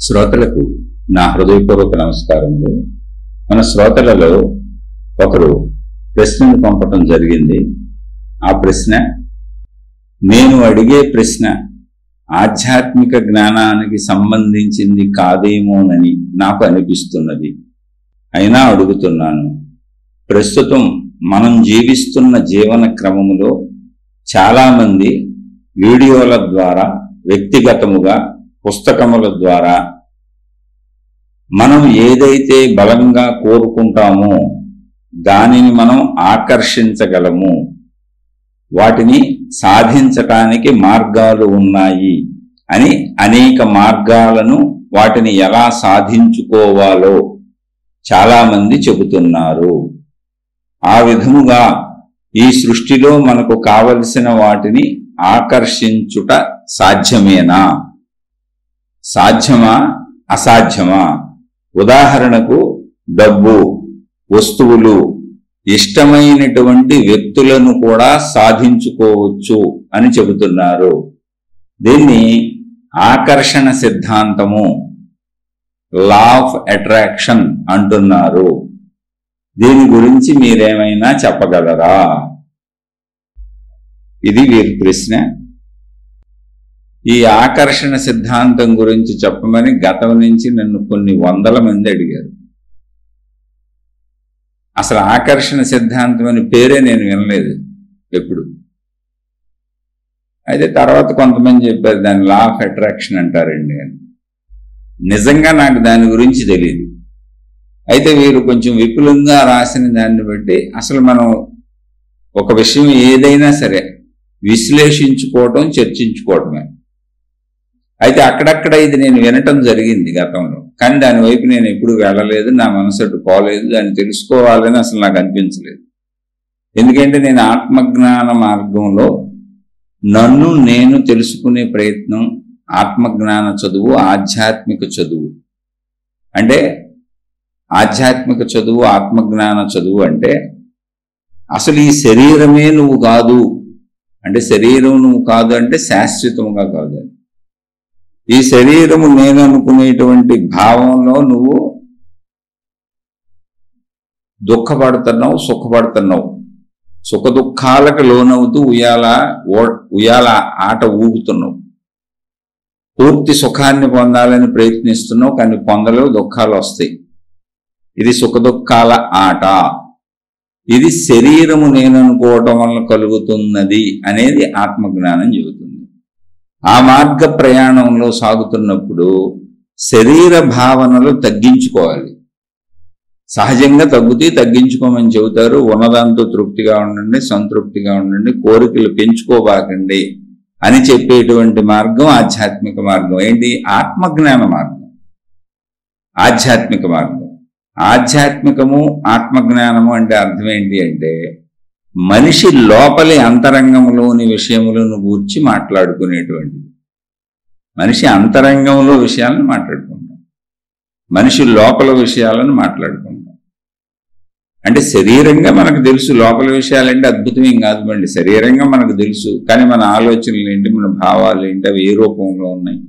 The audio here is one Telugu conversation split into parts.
శ్రోతలకు నా హృదయపూర్వక నమస్కారములు. మన శ్రోతలలో ఒకరు ప్రశ్నను పంపటం జరిగింది. ఆ ప్రశ్న, నేను అడిగే ప్రశ్న ఆధ్యాత్మిక జ్ఞానానికి సంబంధించింది కాదేమోనని నాకు అనిపిస్తున్నది. అయినా అడుగుతున్నాను. ప్రస్తుతం మనం జీవిస్తున్న జీవన క్రమములో చాలామంది వీడియోల ద్వారా, వ్యక్తిగతముగా, పుస్తకముల ద్వారా మనం ఏదైతే బలంగా కోరుకుంటామో దానిని మనం ఆకర్షించగలము, వాటిని సాధించటానికి మార్గాలు ఉన్నాయి అని అనేక మార్గాలను, వాటిని ఎలా సాధించుకోవాలో చాలామంది చెబుతున్నారు. ఆ విధముగా ఈ సృష్టిలో మనకు కావలసిన వాటిని ఆకర్షించుట సాధ్యమేనా? సాధ్యమా? అసాధ్యమా? ఉదాహరణకు డబ్బు, వస్తువులు, ఇష్టమైనటువంటి వ్యక్తులను కూడా సాధించుకోవచ్చు అని చెబుతున్నారు. దీన్ని ఆకర్షణ సిద్ధాంతము, లా ఆఫ్ అట్రాక్షన్ అంటున్నారు. దీని గురించి మీరేమైనా చెప్పగలరా? ఇది వీరి ప్రశ్న. ఈ ఆకర్షణ సిద్ధాంతం గురించి చెప్పమని గతం నుంచి నన్ను కొన్ని వందల మంది అడిగారు. అసలు ఆకర్షణ సిద్ధాంతం అని పేరే నేను వినలేదు ఎప్పుడు. అయితే తర్వాత కొంతమంది చెప్పారు దాన్ని లా ఆఫ్ అట్రాక్షన్ అంటారండి అని. నిజంగా నాకు దాని గురించి తెలియదు. అయితే వీరు కొంచెం విపులంగా రాసిన దాన్ని బట్టి అసలు మనం ఒక విషయం ఏదైనా సరే విశ్లేషించుకోవటం, చర్చించుకోవటమే. అయితే అక్కడక్కడ ఇది నేను వినటం జరిగింది గతంలో, కానీ దాని వైపు నేను ఎప్పుడు వెళ్ళలేదు, నా మనసు అటు పోలేదు, దాన్ని తెలుసుకోవాలని అసలు నాకు అనిపించలేదు. ఎందుకంటే నేను ఆత్మజ్ఞాన మార్గంలో నన్ను నేను తెలుసుకునే ప్రయత్నం, ఆత్మజ్ఞాన చదువు, ఆధ్యాత్మిక చదువు. అంటే ఆధ్యాత్మిక చదువు, ఆత్మజ్ఞాన చదువు అంటే అసలు ఈ శరీరమే నువ్వు కాదు అంటే, శరీరం నువ్వు కాదు అంటే శాశ్వతముగా కాదు. ఈ శరీరము నేను అనుకునేటువంటి భావంలో నువ్వు దుఃఖపడుతున్నావు, సుఖపడుతున్నావు, సుఖ దుఃఖాలకు లోనవుతూ ఉయ్యాల ఆట ఊగుతున్నావు. పూర్తి సుఖాన్ని పొందాలని ప్రయత్నిస్తున్నావు, కానీ పొందలేవు, దుఃఖాలు వస్తాయి. ఇది సుఖ దుఃఖాల ఆట. ఇది శరీరము నేను అనుకోవటం వల్ల కలుగుతున్నది అనేది ఆత్మజ్ఞానం చెబుతుంది. ఆ మార్గ ప్రయాణంలో సాగుతున్నప్పుడు శరీర భావనలు తగ్గించుకోవాలి. సహజంగా తగ్గించుకోమని చెబుతారు. ఉన్నదాంతో తృప్తిగా ఉండండి, సంతృప్తిగా ఉండండి, కోరికలు పెంచుకోబాకండి అని చెప్పేటువంటి మార్గం ఆధ్యాత్మిక మార్గం. ఏంటి? ఆత్మజ్ఞాన మార్గం, ఆధ్యాత్మిక మార్గం. ఆధ్యాత్మికము, ఆత్మజ్ఞానము అంటే అర్థం ఏంటి అంటే మనిషి లోపలి అంతరంగంలోని విషయములను గూర్చి మాట్లాడుకునేటువంటిది. మనిషి అంతరంగంలో విషయాలను మాట్లాడుకుంటాం, మనిషి లోపల విషయాలను మాట్లాడుకుంటాం. అంటే శరీరంగా మనకు తెలుసు లోపల విషయాలంటే అద్భుతమేం కాదు బండి, శరీరంగా మనకు తెలుసు. కానీ మన ఆలోచనలు ఏంటి, మన భావాలు ఏంటి, అవి ఏ రూపంలో ఉన్నాయి,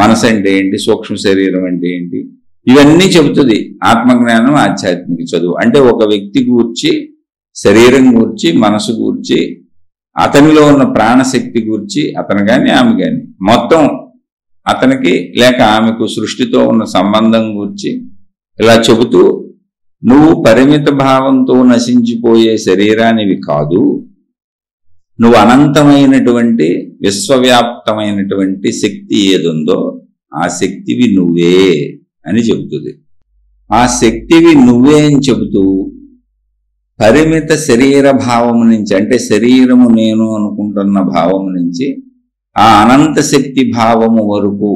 మనసు అంటే ఏంటి, సూక్ష్మ శరీరం అంటే ఏంటి, ఇవన్నీ చెబుతుంది ఆత్మజ్ఞానం, ఆధ్యాత్మిక చదువు. అంటే ఒక వ్యక్తి గూర్చి, శరీరం గూర్చి, మనసు గూర్చి, అతనిలో ఉన్న ప్రాణశక్తి గూర్చి, అతను కానీ ఆమె కానీ, మొత్తం అతనికి లేక ఆమెకు సృష్టితో ఉన్న సంబంధం గూర్చి ఇలా చెబుతూ, నువ్వు పరిమిత భావంతో నశించిపోయే శరీరానివి కాదు, నువ్వు అనంతమైనటువంటి విశ్వవ్యాప్తమైనటువంటి శక్తి ఏదుందో ఆ శక్తివి నువ్వే అని చెబుతుంది. ఆ శక్తివి నువ్వే అని చెబుతూ పరిమిత శరీర భావము నుంచి, అంటే శరీరము నేను అనుకుంటున్న భావము నుంచి ఆ అనంత శక్తి భావము వరకు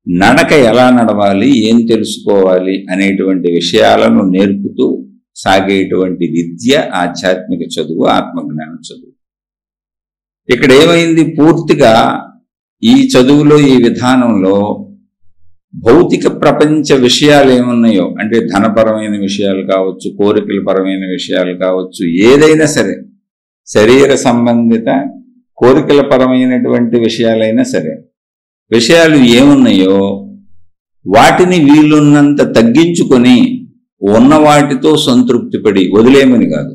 నడక ఎలా నడవాలి, ఏం తెలుసుకోవాలి అనేటువంటి విషయాలను నేర్పుతూ సాగేటువంటి విద్య ఆధ్యాత్మిక చదువు, ఆత్మజ్ఞాన చదువు. ఇక్కడ ఏమైంది, పూర్తిగా ఈ చదువులో, ఈ విధానంలో భౌతిక ప్రపంచ విషయాలు ఏమున్నాయో, అంటే ధనపరమైన విషయాలు కావచ్చు, కోరికల పరమైన విషయాలు కావచ్చు, ఏదైనా సరే శరీర సంబంధిత కోరికల పరమైనటువంటి విషయాలైనా సరే, విషయాలు ఏమున్నాయో వాటిని వీలున్నంత తగ్గించుకొని ఉన్న వాటితో సంతృప్తి పడి వదిలేమని కాదు,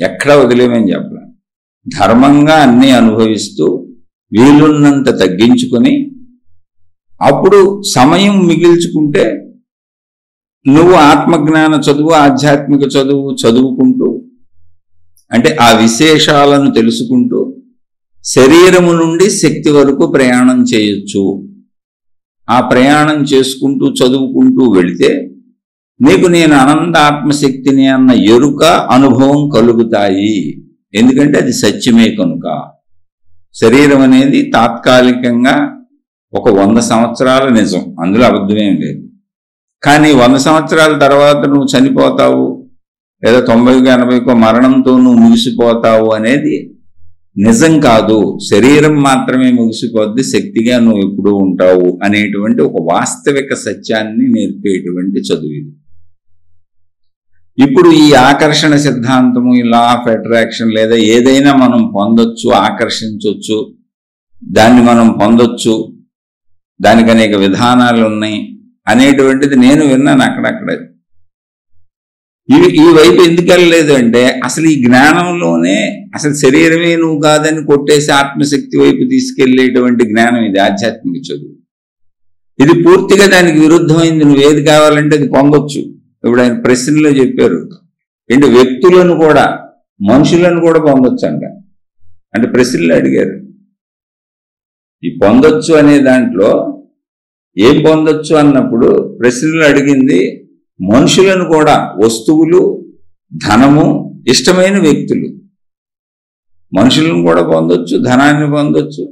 ఎక్కడా వదిలేమని చెప్పాలి. ధర్మంగా అన్నీ అనుభవిస్తూ వీలున్నంత తగ్గించుకొని అప్పుడు సమయం మిగిల్చుకుంటే నువ్వు ఆత్మజ్ఞాన చదువు, ఆధ్యాత్మిక చదువు చదువుకుంటూ, అంటే ఆ విశేషాలను తెలుసుకుంటూ శరీరము నుండి శక్తి వరకు ప్రయాణం చేయొచ్చు. ఆ ప్రయాణం చేసుకుంటూ చదువుకుంటూ వెళితే నీకు నేను అనంత ఆత్మశక్తిని అన్న ఎరుక, అనుభవం కలుగుతాయి. ఎందుకంటే అది సత్యమే కనుక. శరీరం అనేది తాత్కాలికంగా ఒక 100 సంవత్సరాల నిజం, అందులో అబద్ధమేం లేదు. కానీ 100 సంవత్సరాల తర్వాత నువ్వు చనిపోతావు, లేదా 90కో 80కో మరణంతో నువ్వు ముగిసిపోతావు అనేది నిజం కాదు. శరీరం మాత్రమే ముగిసిపోద్ది, శక్తిగా నువ్వు ఎప్పుడూ ఉంటావు అనేటువంటి ఒక వాస్తవిక సత్యాన్ని నేర్పేటువంటి చదువు ఇది. ఇప్పుడు ఈ ఆకర్షణ సిద్ధాంతము, ఈ లా ఆఫ్ అట్రాక్షన్ లేదా ఏదైనా మనం పొందొచ్చు, ఆకర్షించవచ్చు, దాన్ని మనం పొందొచ్చు, దానికి అనేక విధానాలు ఉన్నాయి అనేటువంటిది నేను విన్నాను అక్కడక్కడ. ఈ వైపు ఎందుకు వెళ్ళలేదు అంటే అసలు ఈ జ్ఞానంలోనే అసలు శరీరమే నువ్వు కాదని కొట్టేసి ఆత్మశక్తి వైపు తీసుకెళ్లేటువంటి జ్ఞానం ఇది ఆధ్యాత్మిక చదువు. ఇది పూర్తిగా దానికి విరుద్ధమైంది. నువ్వు ఏది కావాలంటే అది పొందొచ్చు. ఇప్పుడు ఆయన ప్రశ్నలో చెప్పారు ఏంటి, వ్యక్తులను కూడా, మనుషులను కూడా పొందొచ్చు అంట. అంటే ప్రశ్నలు అడిగారు, ఈ పొందొచ్చు అనే దాంట్లో ఏం పొందొచ్చు అన్నప్పుడు ప్రశ్నలు అడిగింది మనుషులను కూడా, వస్తువులు, ధనము, ఇష్టమైన వ్యక్తులు, మనుషులను కూడా పొందొచ్చు, ధనాన్ని పొందొచ్చు,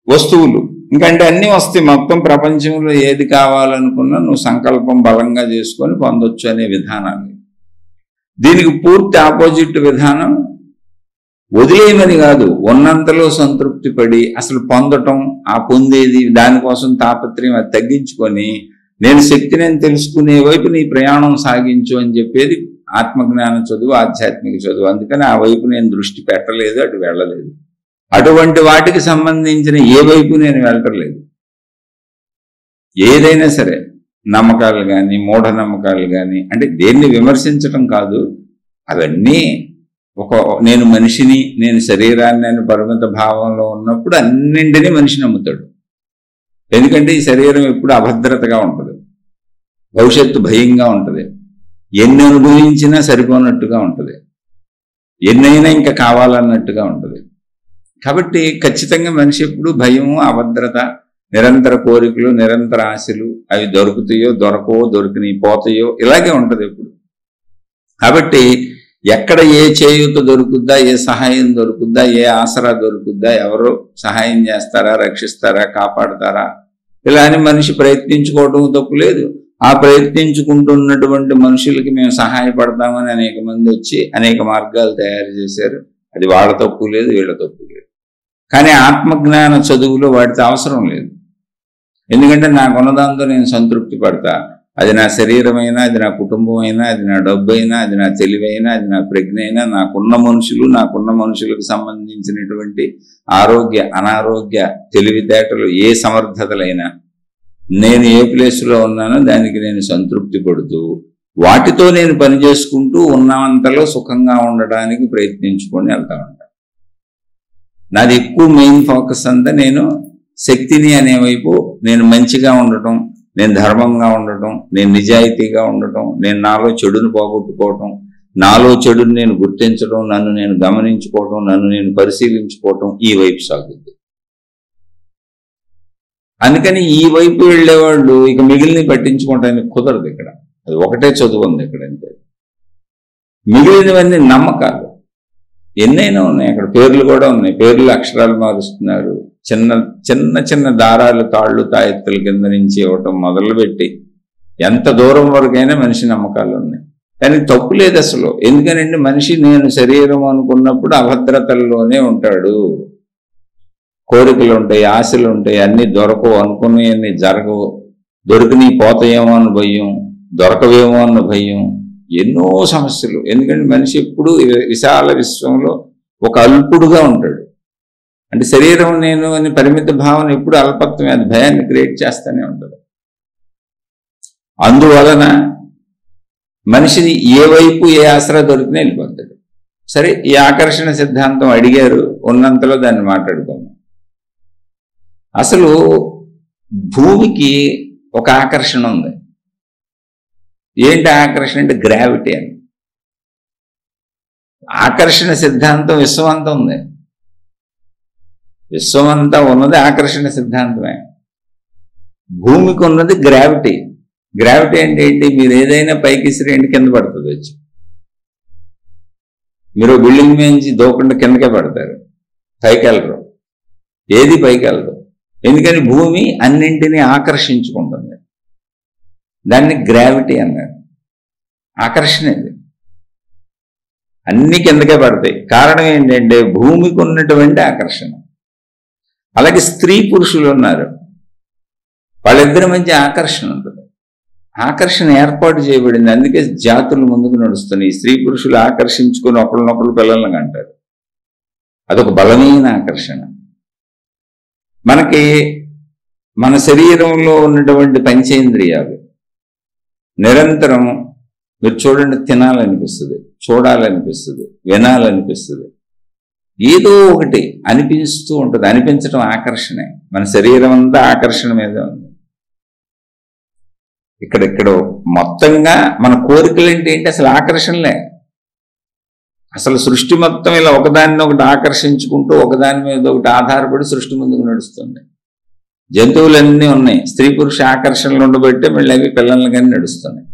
వస్తువులు, ఇంకంటే అన్నీ వస్తాయి. మొత్తం ప్రపంచంలో ఏది కావాలనుకున్నా నువ్వు సంకల్పం బలంగా చేసుకొని పొందొచ్చు అనే విధానాన్ని. దీనికి పూర్తి ఆపోజిట్ విధానం వదిలేయమని కాదు, ఉన్నంతలో సంతృప్తి పడి అసలు పొందటం, ఆ పొందేది, దానికోసం తాపత్రయం అది తగ్గించుకొని నేను శక్తిని తెలుసుకునే వైపు నీ ప్రయాణం సాగించు అని చెప్పేది ఆత్మజ్ఞాన చదువు, ఆధ్యాత్మిక చదువు. అందుకని ఆ వైపు నేను దృష్టి పెట్టలేదు, అటు వెళ్ళలేదు. అటువంటి వాటికి సంబంధించిన ఏ వైపు నేను వెళ్ళటలేదు. ఏదైనా సరే, నమ్మకాలు కానీ, మూఢనమ్మకాలు కానీ, అంటే దేన్ని విమర్శించటం కాదు, అవన్నీ నేను మనిషిని, నేను శరీరాన్ని అని పరిమిత భావంలో ఉన్నప్పుడు అన్నింటినీ మనిషి నమ్ముతాడు. ఎందుకంటే ఈ శరీరం ఎప్పుడు అభద్రతగా ఉంటుంది, భవిష్యత్తు భయంగా ఉంటుంది, ఎన్ని అనుభవించినా సరిపోనట్టుగా ఉంటుంది, ఎన్నైనా ఇంకా కావాలన్నట్టుగా ఉంటుంది. కాబట్టి ఖచ్చితంగా మనిషి ఎప్పుడు భయము, అభద్రత, నిరంతర కోరికలు, నిరంతర ఆశలు, అవి దొరుకుతాయో దొరకవో, దొరికినాయి పోతాయో, ఇలాగే ఉంటుంది ఎప్పుడు. కాబట్టి ఎక్కడ ఏ చేయూత దొరుకుద్దా, ఏ సహాయం దొరుకుద్దా, ఏ ఆసరా దొరుకుద్దా, ఎవరు సహాయం చేస్తారా, రక్షిస్తారా, కాపాడతారా, ఇలా అని మనిషి ప్రయత్నించుకోవడం తప్పు లేదు. ఆ ప్రయత్నించుకుంటున్నటువంటి మనుషులకి మేము సహాయపడతామని అనేక మంది వచ్చి అనేక మార్గాలు తయారు చేశారు. అది వాళ్ళ తప్పు లేదు, వీళ్ళ తప్పు లేదు. కానీ ఆత్మజ్ఞాన చదువులో వాటితో అవసరం లేదు. ఎందుకంటే నాకున్నదాంతో నేను సంతృప్తి పడతా. అది నా శరీరమైనా, అది నా కుటుంబం అయినా, అది నా డబ్బు అయినా, అది నా తెలివైనా, అది నా ప్రజ్ఞ అయినా, నాకున్న మనుషులకు సంబంధించినటువంటి ఆరోగ్య, అనారోగ్య, తెలివితేటలు, ఏ సమర్థతలైనా, నేను ఏ ప్లేస్లో ఉన్నానో దానికి నేను సంతృప్తి పడుతూ వాటితో నేను పనిచేసుకుంటూ ఉన్నంతలో సుఖంగా ఉండడానికి ప్రయత్నించుకొని వెళ్తా ఉంటాను. నాది ఎక్కువ మెయిన్ ఫోకస్ అంతా నేను శక్తిని అనేవైపు, నేను మంచిగా ఉండటం, నేను ధర్మంగా ఉండటం, నేను నిజాయితీగా ఉండటం, నేను నాలో చెడును పోగొట్టుకోవటం, నాలో చెడుని నేను గుర్తించడం, నన్ను నేను గమనించుకోవటం, నన్ను నేను పరిశీలించుకోవటం, ఈ వైపు సాగుద్ది. అందుకని ఈ వైపు వెళ్ళేవాళ్ళు ఇక మిగిలిని పట్టించుకోవటానికి కుదరదు. ఇక్కడ అది ఒకటే చదువు ఉంది ఇక్కడ. అంతే. మిగిలినవన్నీ నమ్మకాలు ఎన్నైనా ఉన్నాయి. అక్కడ పేర్లు కూడా ఉన్నాయి, పేర్లు అక్షరాలు మారుస్తున్నారు. చిన్న చిన్న చిన్న దారాలు, తాళ్ళు, తాయెత్తుల కింద నుంచి ఇవ్వటం మొదలుపెట్టి ఎంత దూరం వరకైనా మనిషి నమ్మకాలు ఉన్నాయి. కానీ తప్పు లేదు అసలు. ఎందుకనంటే మనిషి నేను శరీరం అనుకున్నప్పుడు అభద్రతల్లోనే ఉంటాడు. కోరికలు ఉంటాయి, ఆశలు ఉంటాయి, అన్నీ దొరకవు, అనుకునేవన్నీ జరగవు, దొరికినవి పోతాయేమో అన్న భయం, దొరకవేమో అన్న భయం, ఎన్నో సమస్యలు. ఎందుకంటే మనిషి ఎప్పుడు విశాల విశ్వంలో ఒక అల్పుడుగా ఉంటాడు. అంటే శరీరం నేను అని పరిమిత భావన ఎప్పుడు అల్పత్వమే, అది భయాన్ని క్రియేట్ చేస్తూనే ఉంటుంది. అందువలన మనిషిని ఏ వైపు ఏ ఆసరా దొరికినా వెళ్ళిపోతాడు. సరే, ఈ ఆకర్షణ సిద్ధాంతం అడిగారు, ఉన్నంతలో దాన్ని మాట్లాడుకుందాం. అసలు భూమికి ఒక ఆకర్షణ ఉంది. ఏంటి ఆకర్షణ అంటే గ్రావిటీ అని. ఆకర్షణ సిద్ధాంతం విశ్వమంతా ఉంది. విశ్వమంతా ఉన్నది ఆకర్షణ సిద్ధాంతమే. భూమికి ఉన్నది గ్రావిటీ. గ్రావిటీ అంటే ఏంటి? మీరు ఏదైనా పైకి ఇసిరేంటి కింద పడుతుంది వచ్చి. మీరు బిల్డింగ్ నుంచి దూకుండా కిందకే పడతారు, పైకి వెళ్ళరు. ఏది పైకి వెళ్ళదు. ఎందుకని? భూమి అన్నింటినీ ఆకర్షించుకుంటుంది. దాన్ని గ్రావిటీ అన్నారు. ఆకర్షణ ఇది. అన్ని కిందకే పడతాయి. కారణం ఏంటంటే భూమికి ఉన్నటువంటి ఆకర్షణ. అలాగే స్త్రీ పురుషులు ఉన్నారు, వాళ్ళిద్దరి మధ్య ఆకర్షణ ఉంటుంది. ఆకర్షణ ఏర్పాటు చేయబడింది. అందుకే జాతులు ముందుకు నడుస్తున్నాయి. స్త్రీ పురుషులు ఆకర్షించుకొని ఒకళ్ళనొకళ్ళు పిల్లలను అంటారు. అదొక బలమైన ఆకర్షణ. మనకి మన శరీరంలో ఉన్నటువంటి పంచేంద్రియాలు నిరంతరం మీరు చూడండి, తినాలనిపిస్తుంది, చూడాలనిపిస్తుంది, వినాలనిపిస్తుంది, ఏదో ఒకటి అనిపిస్తూ ఉంటుంది. అనిపించడం ఆకర్షణే. మన శరీరం అంతా ఆకర్షణ మీద ఉంది. ఇక్కడ మొత్తంగా మన కోరికలు ఏంటి? అసలు ఆకర్షణలే. అసలు సృష్టి మొత్తం ఇలా ఒకదాన్ని ఒకటి ఆకర్షించుకుంటూ ఒకదాని మీద ఒకటి ఆధారపడి సృష్టి ముందుకు నడుస్తుంది. జంతువులన్నీ ఉన్నాయి, స్త్రీ పురుష ఆకర్షణలు ఉండబట్టే మళ్ళీ అవి పిల్లలు కానీ నడుస్తున్నాయి.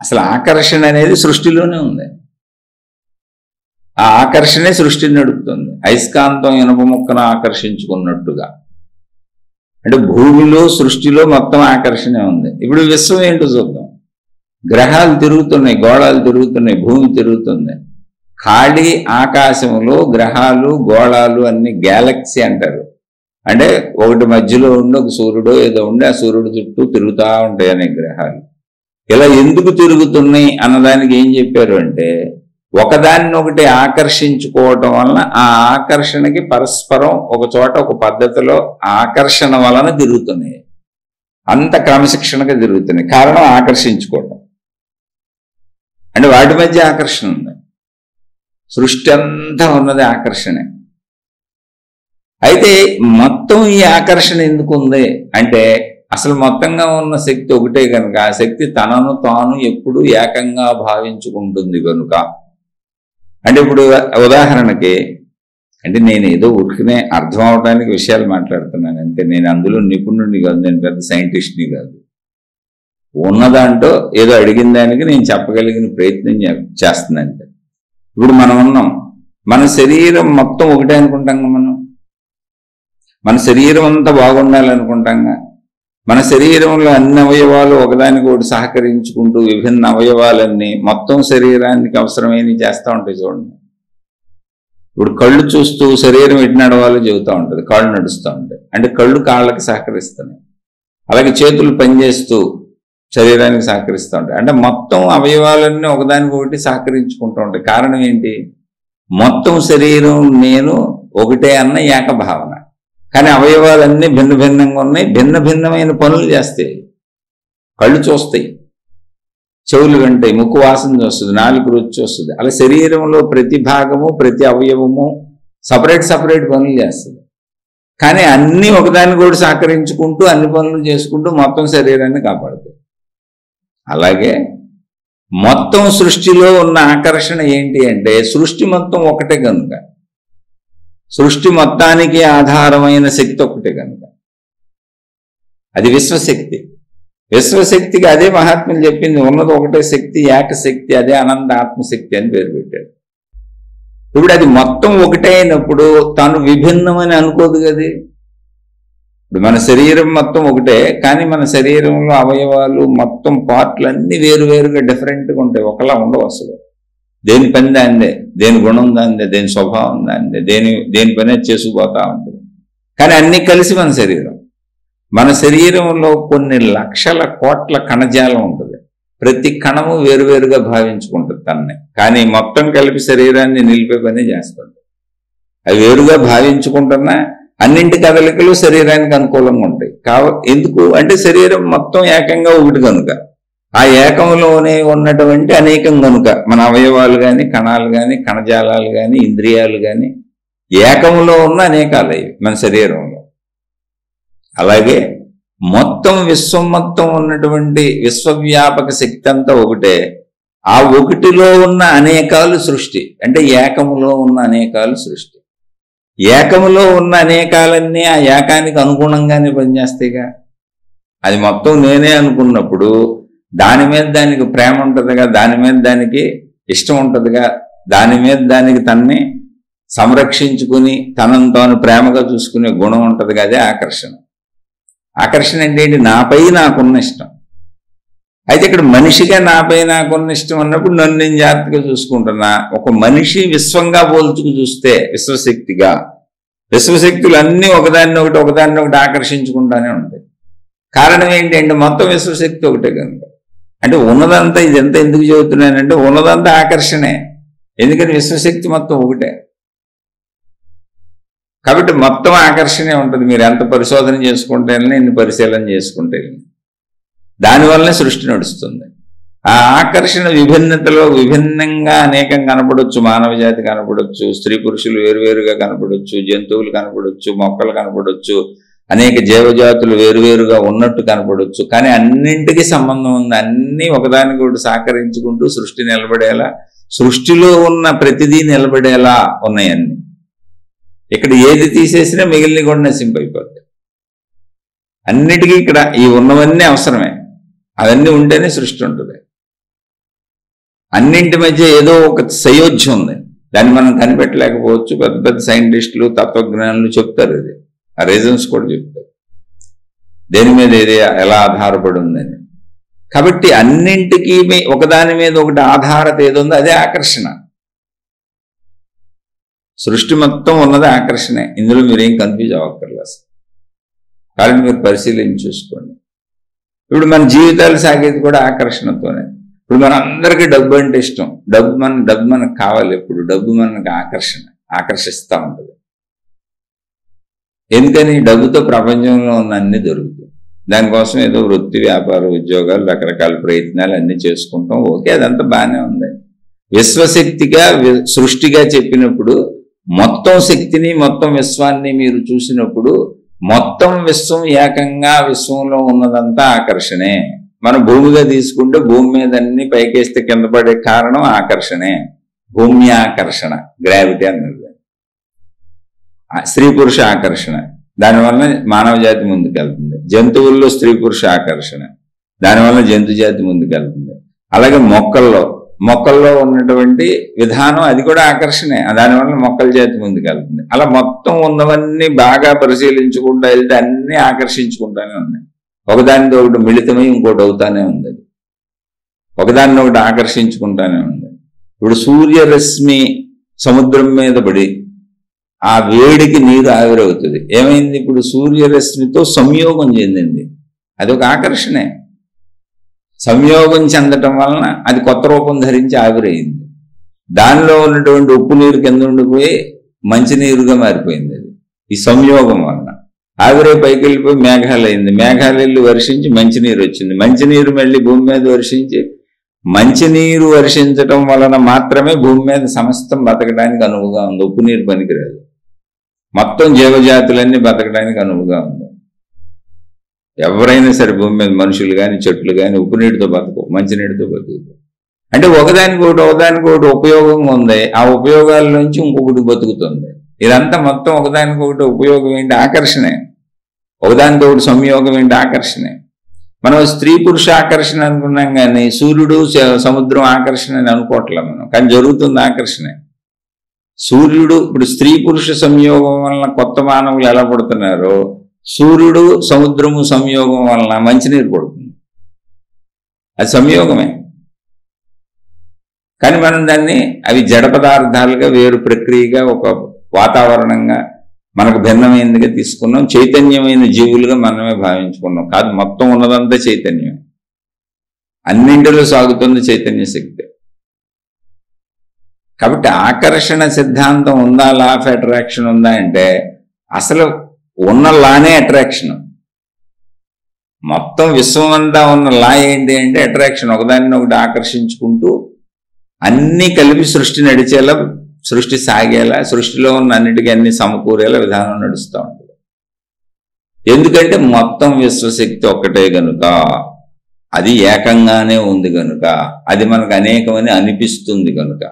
అసలు ఆకర్షణ అనేది సృష్టిలోనే ఉంది. ఆ ఆకర్షణే సృష్టిని నడుపుతుంది. అయస్కాంతం ఇనుప ముక్కను ఆకర్షించుకున్నట్టుగా. అంటే భూమిలో సృష్టిలో మొత్తం ఆకర్షణే ఉంది. ఇప్పుడు విశ్వం ఏంటో చూద్దాం. గ్రహాలు తిరుగుతున్నాయి, గోళాలు తిరుగుతున్నాయి, భూమి తిరుగుతుంది. ఖాళీ ఆకాశంలో గ్రహాలు గోళాలు అన్ని గ్యాలక్సీ అంటారు. అంటే ఒకటి మధ్యలో ఉండి ఒక సూర్యుడు ఏదో ఉండి ఆ సూర్యుడు చుట్టూ తిరుగుతూ ఉంటాయి అనే గ్రహాలు. ఇలా ఎందుకు తిరుగుతున్నాయి అన్నదానికి ఏం చెప్పారు అంటే, ఒకదాన్ని ఒకటి ఆకర్షించుకోవటం వలన ఆ ఆకర్షణకి పరస్పరం ఒక చోట ఒక పద్ధతిలో ఆకర్షణ వలన తిరుగుతున్నాయి. అంత క్రమశిక్షణగా తిరుగుతున్నాయి. కారణం ఆకర్షించుకోవటం. అంటే వాటి మధ్య ఆకర్షణ ఉంది. సృష్టి అంతా ఉన్నది ఆకర్షణే. అయితే మొత్తం ఈ ఆకర్షణ ఎందుకు ఉంది అంటే, అసలు మొత్తంగా ఉన్న శక్తి ఒకటే కనుక ఆ శక్తి తనను తాను ఎప్పుడు ఏకంగా భావించుకుంటుంది కనుక. అంటే ఇప్పుడు ఉదాహరణకి, అంటే నేను ఏదో ఉరికినే అర్థం అవడానికి విషయాలు మాట్లాడుతున్నాను అంటే, నేను అందులో నిపుణుడిని కాదు, నేను పెద్ద సైంటిస్ట్ని కాదు. ఉన్నదాంట్లో ఏదో అడిగిన దానికి నేను చెప్పగలిగిన ప్రయత్నం చేస్తున్నాను. ఇప్పుడు మనం ఉన్నాం, మన శరీరం మొత్తం ఒకటే అనుకుంటాం. మన శరీరం అంతా బాగుండాలనుకుంటాంగా. మన శరీరంలో అన్ని అవయవాలు ఒకదానికి ఒకటి సహకరించుకుంటూ విభిన్న అవయవాలన్నీ మొత్తం శరీరానికి అవసరమైనవి చేస్తూ ఉంటాయి. చూడండి, ఇప్పుడు కళ్ళు చూస్తూ శరీరం ఎటు నడవాలో చెబుతూ ఉంటుంది, కాళ్ళు నడుస్తూ ఉంటాయి. అంటే కళ్ళు కాళ్ళకి సహకరిస్తున్నాయి. అలాగే చేతులు పనిచేస్తూ శరీరానికి సహకరిస్తూ ఉంటాయి. అంటే మొత్తం అవయవాలన్నీ ఒకదానికి ఒకటి సహకరించుకుంటూ ఉంటాయి. కారణం ఏంటి? మొత్తం శరీరం నేను ఒకటే అన్న ఏకభావన. కానీ అవయవాలన్నీ భిన్న భిన్నంగా ఉన్నాయి, భిన్న భిన్నమైన పనులు చేస్తాయి. కళ్ళు చూస్తాయి, చెవులు వింటాయి, ముక్కు వాసన చూస్తుంది, నాలుగు రుచి వస్తుంది. అలా శరీరంలో ప్రతి భాగము ప్రతి అవయవము సపరేట్ పనులు చేస్తుంది. కానీ అన్నీ ఒకదాన్ని కూడా సహకరించుకుంటూ అన్ని పనులు చేసుకుంటూ మొత్తం శరీరాన్ని కాపాడుతాయి. అలాగే మొత్తం సృష్టిలో ఉన్న ఆకర్షణ ఏంటి అంటే, సృష్టి మొత్తం ఒకటే కనుక, సృష్టి మొత్తానికి ఆధారమైన శక్తి ఒకటే కనుక అది విశ్వశక్తి. విశ్వశక్తికి అదే మహాత్ములు చెప్పింది, ఉన్నది ఒకటే శక్తి, ఏకశక్తి, అదే అనంత ఆత్మశక్తి అని పేరు పెట్టాడు. ఇప్పుడు అది మొత్తం ఒకటే అయినప్పుడు తను విభిన్నమని అనుకోదు కదా. ఇప్పుడు మన శరీరం మొత్తం ఒకటే, కానీ మన శరీరంలో అవయవాలు మొత్తం పార్ట్లన్నీ వేరువేరుగా డిఫరెంట్గా ఉంటాయి, ఒకలా ఉండవు. అసలు దేని పని దాందే, దేని గుణం దాందే, దేని స్వభావం దాందే, దేని పని చేసుకుపోతా ఉంటుంది. కానీ అన్నీ కలిసి మన శరీరం. మన శరీరంలో కొన్ని లక్షల కోట్ల కణజాలం ఉంటుంది. ప్రతి కణము వేరువేరుగా భావించుకుంటుంది తన్నే, కానీ మొత్తం కలిపి శరీరాన్ని నిలిపే పని చేస్తుంది. అవి వేరుగా భావించుకుంటున్నా అన్నింటి కదలికలు శరీరానికి అనుకూలంగా ఉంటాయి. ఎందుకు అంటే శరీరం మొత్తం ఏకంగా ఒకటి కనుక, ఆ ఏకంలోనే ఉన్నటువంటి అనేకం కనుక మన అవయవాలు కానీ, కణాలు కానీ, కణజాలాలు కానీ, ఇంద్రియాలు కానీ ఏకంలో ఉన్న అనేకాలు మన శరీరంలో. అలాగే మొత్తం విశ్వం మొత్తం ఉన్నటువంటి విశ్వవ్యాపక శక్తి అంతా ఒకటే. ఆ ఒకటిలో ఉన్న అనేకాలు సృష్టి, అంటే ఏకములో ఉన్న అనేకాలు సృష్టి. ఏకములో ఉన్న అనేకాలన్నీ ఆ ఏకానికి అనుగుణంగానే పనిచేస్తాయిగా. అది మొత్తం నేనే అనుకున్నప్పుడు దాని మీద దానికి ప్రేమ ఉంటుందిగా, దాని మీద దానికి ఇష్టం ఉంటుందిగా, దాని మీద దానికి తన్ని సంరక్షించుకుని తనను తాను ప్రేమగా చూసుకునే గుణం ఉంటుంది. అదే ఆకర్షణ. ఆకర్షణ అంటే ఏంటి? నాపై నాకున్న ఇష్టం. అయితే ఇక్కడ మనిషిగా నాపై నాకున్న ఇష్టం అన్నప్పుడు నన్ను నేను జాగ్రత్తగా చూసుకుంటున్నా. ఒక మనిషి విశ్వంగా పోల్చుకు చూస్తే విశ్వశక్తిగా, విశ్వశక్తులు అన్నీ ఒకదాన్ని ఒకటి ఆకర్షించుకుంటానే ఉంటాయి. కారణం ఏంటి అంటే మొత్తం విశ్వశక్తి ఒకటే కనుక. అంటే ఉన్నదంతా, ఇదంతా ఎందుకు చెబుతున్నానంటే ఉన్నదంతా ఆకర్షణే. ఎందుకంటే విశ్వశక్తి మొత్తం ఒకటే కాబట్టి మొత్తం ఆకర్షణే ఉంటుంది. మీరు ఎంత పరిశోధన చేసుకుంటే ఎన్ని పరిశీలన చేసుకుంటే దానివల్లనే సృష్టి నడుస్తుంది. ఆ ఆకర్షణ విభిన్నతలో విభిన్నంగా అనేకం కనపడవచ్చు. మానవ జాతి కనపడవచ్చు, స్త్రీ పురుషులు వేరువేరుగా కనపడవచ్చు, జంతువులు కనపడవచ్చు, మొక్కలు కనపడవచ్చు, అనేక జీవజాతులు వేరువేరుగా ఉన్నట్టు కనపడవచ్చు. కానీ అన్నింటికీ సంబంధం ఉంది. అన్నీ ఒకదానికొకటి సహకరించుకుంటూ సృష్టి నిలబడేలా, సృష్టిలో ఉన్న ప్రతిదీ నిలబడేలా ఉన్నాయన్నీ. ఇక్కడ ఏది తీసేసినా మిగిలిన కూడా నశింపైపోతాయి. అన్నిటికీ ఇక్కడ ఈ ఉన్నవన్నీ అవసరమే. అవన్నీ ఉంటేనే సృష్టి ఉంటుంది. అన్నింటి మధ్య ఏదో ఒక సయోధ్యం ఉంది. దాన్ని మనం కనిపెట్టలేకపోవచ్చు. పెద్ద పెద్ద సైంటిస్టులు, తత్వజ్ఞానులు చెప్తారు. ఇది ఆ రీజన్స్ కూడా చెప్తారు దేని మీద ఏది ఎలా ఆధారపడి ఉందని. కాబట్టి అన్నింటికీ ఒకదాని మీద ఒకటి ఆధారత ఏదో ఉందో అదే ఆకర్షణ. సృష్టి మొత్తం ఉన్నది ఆకర్షణే. ఇందులో మీరేం కన్ఫ్యూజ్ అవ్వక్కర్లేదు. కాబట్టి మీరు పరిశీలించి చూసుకోండి. ఇప్పుడు మన జీవితాలు సాగేది కూడా ఆకర్షణతోనే. ఇప్పుడు మన అందరికీ డబ్బు అంటే ఇష్టం. డబ్బు మనకు కావాలి. ఎప్పుడు డబ్బు మనకు ఆకర్షిస్తూ ఉంటుంది. ఎందుకని? డబ్బుతో ప్రపంచంలో ఉన్న అన్ని దొరుకుతాయి. దానికోసం ఏదో వృత్తి, వ్యాపార, ఉద్యోగాలు, రకరకాల ప్రయత్నాలు అన్నీ చేసుకుంటాం. ఓకే, అదంతా బాగానే ఉంది. విశ్వశక్తిగా సృష్టిగా చెప్పినప్పుడు మొత్తం శక్తిని, మొత్తం విశ్వాన్ని మీరు చూసినప్పుడు మొత్తం విశ్వం ఏకంగా విశ్వంలో ఉన్నదంతా ఆకర్షణే. మనం భూమిగా తీసుకుంటే భూమి మీద అన్ని పైకేస్తే కింద పడే కారణం ఆకర్షణే. భూమి ఆకర్షణ, గ్రావిటీ అన్నది. స్త్రీ పురుష ఆకర్షణ, దానివల్ల మానవ జాతి ముందుకెళ్తుంది. జంతువుల్లో స్త్రీ పురుష ఆకర్షణ, దానివల్ల జంతు జాతి ముందుకెళ్తుంది. అలాగే మొక్కల్లో ఉన్నటువంటి విధానం అది కూడా ఆకర్షణే. దానివల్ల మొక్కల జాతి ముందుకెళ్తుంది. అలా మొత్తం ఉన్నవన్నీ బాగా పరిశీలించుకుంటూ వెళ్తే అన్నీ ఆకర్షించుకుంటానే ఉన్నాయి. ఒకదానితో ఒకటి మిళితమై ఇంకోటి అవుతానే ఉంది. ఒకదాన్ని ఒకటి ఆకర్షించుకుంటానే ఉంది. ఇప్పుడు సూర్యరశ్మి సముద్రం మీద పడి ఆ వేడికి నీరు ఆవిరవుతుంది. ఏమైంది? ఇప్పుడు సూర్యరశ్మితో సంయోగం చెందింది. అది ఒక ఆకర్షణే. సంయోగం చెందటం వలన అది కొత్త రూపం ధరించి ఆవిరైంది. దానిలో ఉన్నటువంటి ఉప్పు నీరు కింద ఉండిపోయి మంచినీరుగా మారిపోయింది. అది ఈ సంయోగం వలన ఆవిరై పైకి వెళ్ళిపోయి మేఘాలు అయింది. మేఘాలు వెళ్ళి వర్షించి మంచినీరు వచ్చింది. మంచినీరు మళ్ళీ భూమి మీద వర్షించి, మంచినీరు వర్షించటం వలన మాత్రమే భూమి మీద సమస్తం బతకడానికి అనువుగా ఉంది. ఉప్పు నీరు పనికిరాదు. మొత్తం జీవజాతులన్నీ బతకడానికి అనువుగా ఉంది. ఎవరైనా సరే భూమి మీద మనుషులు కానీ, చెట్లు కానీ ఉప్పు నీటితో బతకవు, మంచినీటితో బతుకుతాయి. అంటే ఒకదానికొకటి ఉపయోగం ఉంది. ఆ ఉపయోగాల నుంచి ఇంకొకటి బతుకుతుంది. ఇదంతా మొత్తం ఒకదానికొకటి ఉపయోగం ఏంటి? ఆకర్షణే. ఒకదానితో ఒకటి సంయోగం ఏంటి? ఆకర్షణే. మనం స్త్రీ పురుష ఆకర్షణ అనుకున్నాం కానీ సూర్యుడు సముద్రం ఆకర్షణ అని అనుకోవట్లేదు మనం. కానీ జరుగుతుంది ఆకర్షణే. సూర్యుడు ఇప్పుడు స్త్రీ పురుష సంయోగం వలన కొత్త మానవులు ఎలా పడుతున్నారో, సూర్యుడు సముద్రము సంయోగం వలన మంచినీరు పడుతుంది. అది సంయోగమే. కానీ మనం దాన్ని అవి జడ పదార్థాలుగా, వేరు ప్రక్రియగా, ఒక వాతావరణంగా మనకు భిన్నమైనదిగా తీసుకున్నాం. చైతన్యమైన జీవులుగా మనమే భావించుకున్నాం. కాదు, మొత్తం ఉన్నదంతా చైతన్యం. అన్నింటిలో సాగుతుంది చైతన్య శక్తి. కాబట్టి ఆకర్షణ సిద్ధాంతం ఉందా, లా ఆఫ్ అట్రాక్షన్ ఉందా అంటే అసలు ఉన్న లానే అట్రాక్షన్. మొత్తం విశ్వం అంతా ఉన్న లా ఏంటి అంటే అట్రాక్షన్. ఒకదాన్ని ఒకటి ఆకర్షించుకుంటూ అన్నీ కలిపి సృష్టి నడిచేలా, సృష్టి సాగేలా, సృష్టిలో ఉన్న అన్నిటికీ అన్ని సమకూరేలా విధానం నడుస్తూ ఉంటుంది. ఎందుకంటే మొత్తం విశ్వశక్తి ఒక్కటే గనుక, అది ఏకంగానే ఉంది కనుక, అది మనకు అనేకమని అనిపిస్తుంది కనుక.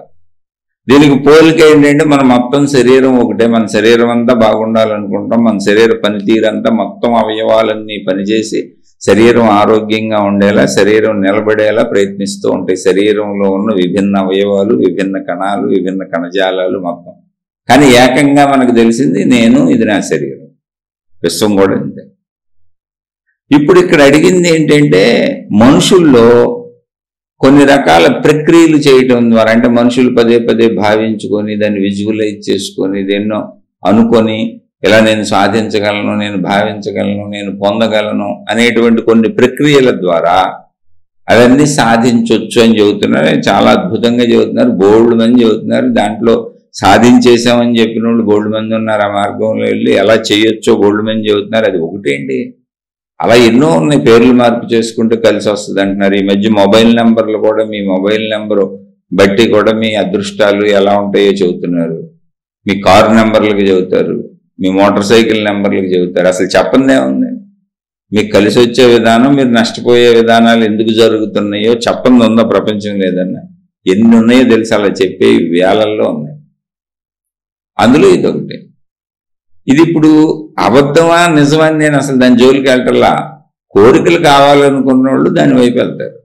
దీనికి పోలిక ఏంటంటే మన మొత్తం శరీరం ఒకటే. మన శరీరం అంతా బాగుండాలనుకుంటాం. మన శరీర పనితీరంతా మొత్తం అవయవాలన్నీ పనిచేసి శరీరం ఆరోగ్యంగా ఉండేలా, శరీరం నిలబడేలా ప్రయత్నిస్తూ ఉంటాయి. శరీరంలో ఉన్న విభిన్న అవయవాలు, విభిన్న కణాలు, విభిన్న కణజాలాలు మొత్తం. కానీ ఏకంగా మనకు తెలిసింది నేను, ఇది నా శరీరం. విశ్వం కూడా అంతే. ఇప్పుడు ఇక్కడ అడిగింది ఏంటంటే మనుషుల్లో కొన్ని రకాల ప్రక్రియలు చేయటం ద్వారా, అంటే మనుషులు పదే పదే భావించుకొని దాన్ని విజువలైజ్ చేసుకొని దేన్నో అనుకొని ఇలా నేను సాధించగలను, నేను భావించగలను, నేను పొందగలను అనేటువంటి కొన్ని ప్రక్రియల ద్వారా అవన్నీ సాధించవచ్చు అని చెబుతున్నారు. చాలా అద్భుతంగా చెబుతున్నారు. బోల్డ్ మంది చెబుతున్నారు. దాంట్లో సాధించేసామని చెప్పిన వాళ్ళు బోల్డ్ మంది ఉన్నారు. ఆ మార్గంలో వెళ్ళి ఎలా చేయొచ్చో బోల్డ్ మంది చెబుతున్నారు. అది ఒకటేంటి, అలా ఎన్నో ఉన్నాయి. పేర్లు మార్పు చేసుకుంటూ కలిసి వస్తుంది అంటున్నారు. ఈ మధ్య మొబైల్ నెంబర్లు కూడా, మీ మొబైల్ నెంబరు బట్టి కూడా మీ అదృష్టాలు ఎలా ఉంటాయో చెబుతున్నారు. మీ కారు నెంబర్లకు చెబుతారు, మీ మోటార్ సైకిల్ నెంబర్లకు చెబుతారు. అసలు చెప్పందే ఉంది. మీకు కలిసి వచ్చే విధానం, మీరు నష్టపోయే విధానాలు ఎందుకు జరుగుతున్నాయో చెప్పంది ఉందా ప్రపంచం? లేదన్నా ఎన్ని ఉన్నాయో తెలిసి అలా చెప్పే వేలల్లో ఉన్నాయి. అందులో ఇది ఒకటి. ఇది ఇప్పుడు అబద్ధమా నిజమా అని నేను అసలు దాని జోలికి వెళ్ళటల్లా. కోరికలు కావాలనుకున్న వాళ్ళు దాని వైపు వెళ్తారు.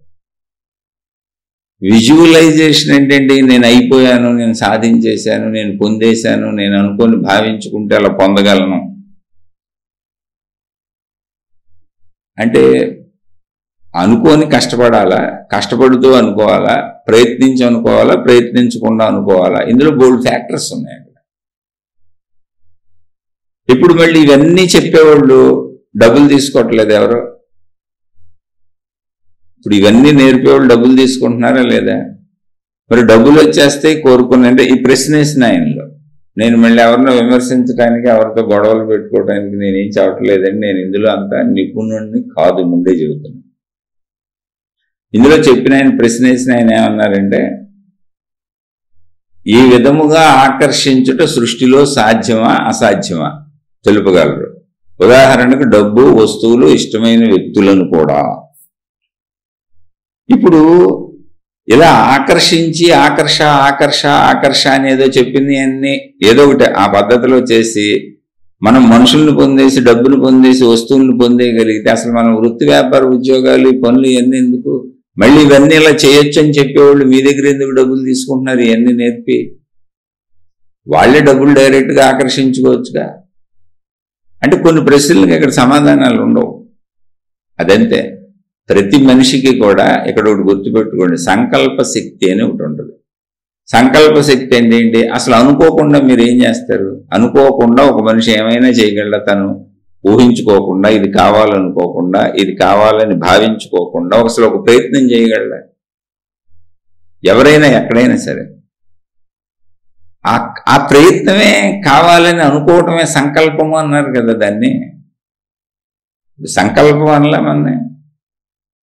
విజువలైజేషన్ ఏంటంటే నేను అయిపోయాను, నేను సాధించేశాను, నేను పొందేశాను, నేను అనుకొని భావించుకుంటే అలా పొందగలను అంటే అనుకోని కష్టపడాలా, కష్టపడుతూ అనుకోవాలా, ప్రయత్నించి అనుకోవాలా, ప్రయత్నించకుండా అనుకోవాలా? ఇందులో బోల్డ్ ఫ్యాక్టర్స్ ఉన్నాయి. ఇప్పుడు మళ్ళీ ఇవన్నీ చెప్పేవాళ్ళు డబ్బులు తీసుకోవట్లేదు ఎవరు? ఇప్పుడు ఇవన్నీ నేర్పేవాళ్ళు డబ్బులు తీసుకుంటున్నారా లేదా? మరి డబ్బులు వచ్చేస్తే కోరుకుని, అంటే ఈ ప్రశ్న వేసిన ఆయనలో నేను మళ్ళీ ఎవరినో విమర్శించడానికి, ఎవరితో గొడవలు పెట్టుకోవడానికి నేనేం చెప్పట్లేదండి. నేను ఇందులో అంత నిపుణుడిని కాదు, ముందే చెబుతున్నాను. ఇందులో చెప్పిన ఆయన, ప్రశ్న వేసిన ఆయన ఏమన్నారంటే, ఈ విధముగా ఆకర్షించుట సృష్టిలో సాధ్యమా అసాధ్యమా తెలుపగలరు. ఉదాహరణకు డబ్బు, వస్తువులు, ఇష్టమైన వ్యక్తులను కూడా. ఇప్పుడు ఇలా ఆకర్షించి ఆకర్ష ఆకర్ష ఆకర్ష అనేదో చెప్పింది అన్ని ఏదో ఒకటి ఆ పద్ధతిలో చేసి మనం మనుషుల్ని పొందేసి, డబ్బులు పొందేసి, వస్తువులను పొందేయగలిగితే అసలు మనం వృత్తి, వ్యాపార, ఉద్యోగాలు, పనులు ఇవన్నీ ఎందుకు? మళ్ళీ ఇవన్నీ ఇలా చేయొచ్చు అని చెప్పేవాళ్ళు మీ దగ్గర ఎందుకు డబ్బులు తీసుకుంటున్నారు? ఇవన్నీ నేర్పి వాళ్ళే డబ్బులు డైరెక్ట్గా ఆకర్షించుకోవచ్చుగా. అంటే కొన్ని ప్రశ్నలకు ఇక్కడ సమాధానాలు ఉండవు. అదంతే. ప్రతి మనిషికి కూడా ఇక్కడ ఒకటి గుర్తుపెట్టుకోండి, సంకల్ప శక్తి అని ఒకటి ఉంటుంది. సంకల్ప శక్తి ఏంటి? అసలు అనుకోకుండా మీరు ఏం చేస్తారు? అనుకోకుండా ఒక మనిషి ఏమైనా చేయగలరా? తను ఊహించుకోకుండా, ఇది కావాలనుకోకుండా, ఇది కావాలని భావించుకోకుండా అసలు ఒక ప్రయత్నం చేయగలరా? ఎవరైనా ఎక్కడైనా సరే ఆ ప్రయత్నమే కావాలని అనుకోవటమే సంకల్పము అన్నారు కదా. దాన్ని సంకల్పం అనలే మన.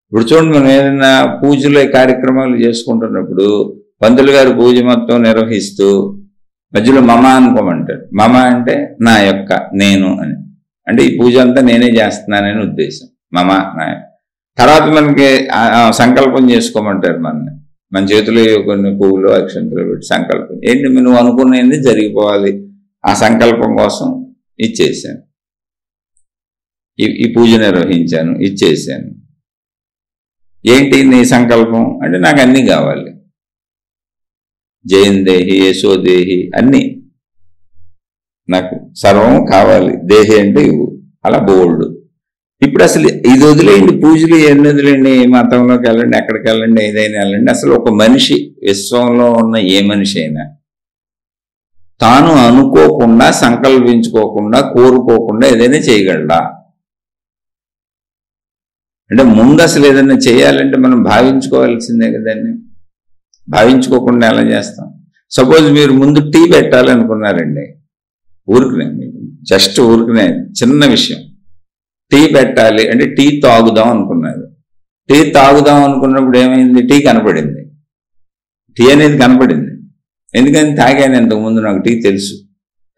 ఇప్పుడు చూడండి, మనం ఏదైనా పూజలు, కార్యక్రమాలు చేసుకుంటున్నప్పుడు పంతులు గారు పూజ మొత్తం నిర్వహిస్తూ మధ్యలో మమ అనుకోమంటారు. మమ అంటే నా యొక్క, నేను అని. అంటే ఈ పూజ అంతా నేనే చేస్తున్నానని ఉద్దేశం. మమ నా. తర్వాత మనకి సంకల్పం చేసుకోమంటారు మనని. మన చేతిలో కొన్ని పువ్వులు, అక్షంతలు పెట్టి సంకల్పం ఏంటి? నువ్వు అనుకునేది జరిగిపోవాలి. ఆ సంకల్పం కోసం ఇచ్చేసాను, ఈ పూజ నిర్వహించాను, ఇచ్చేసాను. ఏంటి నీ సంకల్పం అంటే నాకు అన్నీ కావాలి, జయందేహి, యశోదేహి, అన్నీ నాకు సర్వం కావాలి. దేహి అంటే ఇవ్వు. అలా బోల్డ్. ఇప్పుడు అసలు ఇది వదిలేయండి, పూజలు ఎన్ని వదిలేండి, ఏ మతంలోకి వెళ్ళండి, ఎక్కడికి వెళ్ళండి, ఏదైనా వెళ్ళండి. అసలు ఒక మనిషి, విశ్వంలో ఉన్న ఏ మనిషి అయినా తాను అనుకోకుండా, సంకల్పించుకోకుండా, కోరుకోకుండా ఏదైనా చేయగలడా? అంటే ముందు అసలు ఏదైనా చేయాలంటే మనం భావించుకోవాల్సిందే కదండి. భావించుకోకుండా ఎలా చేస్తాం? సపోజ్ మీరు ముందు టీ పెట్టాలనుకున్నారండి, ఊరికి జస్ట్ ఊరికనే చిన్న విషయం. టీ పెట్టాలి అంటే టీ తాగుదాం అనుకున్నారు. టీ తాగుదాం అనుకున్నప్పుడు ఏమైంది? టీ కనపడింది. టీ అనేది కనపడింది. ఎందుకని? తాగాను ఇంతకుముందు, నాకు టీ తెలుసు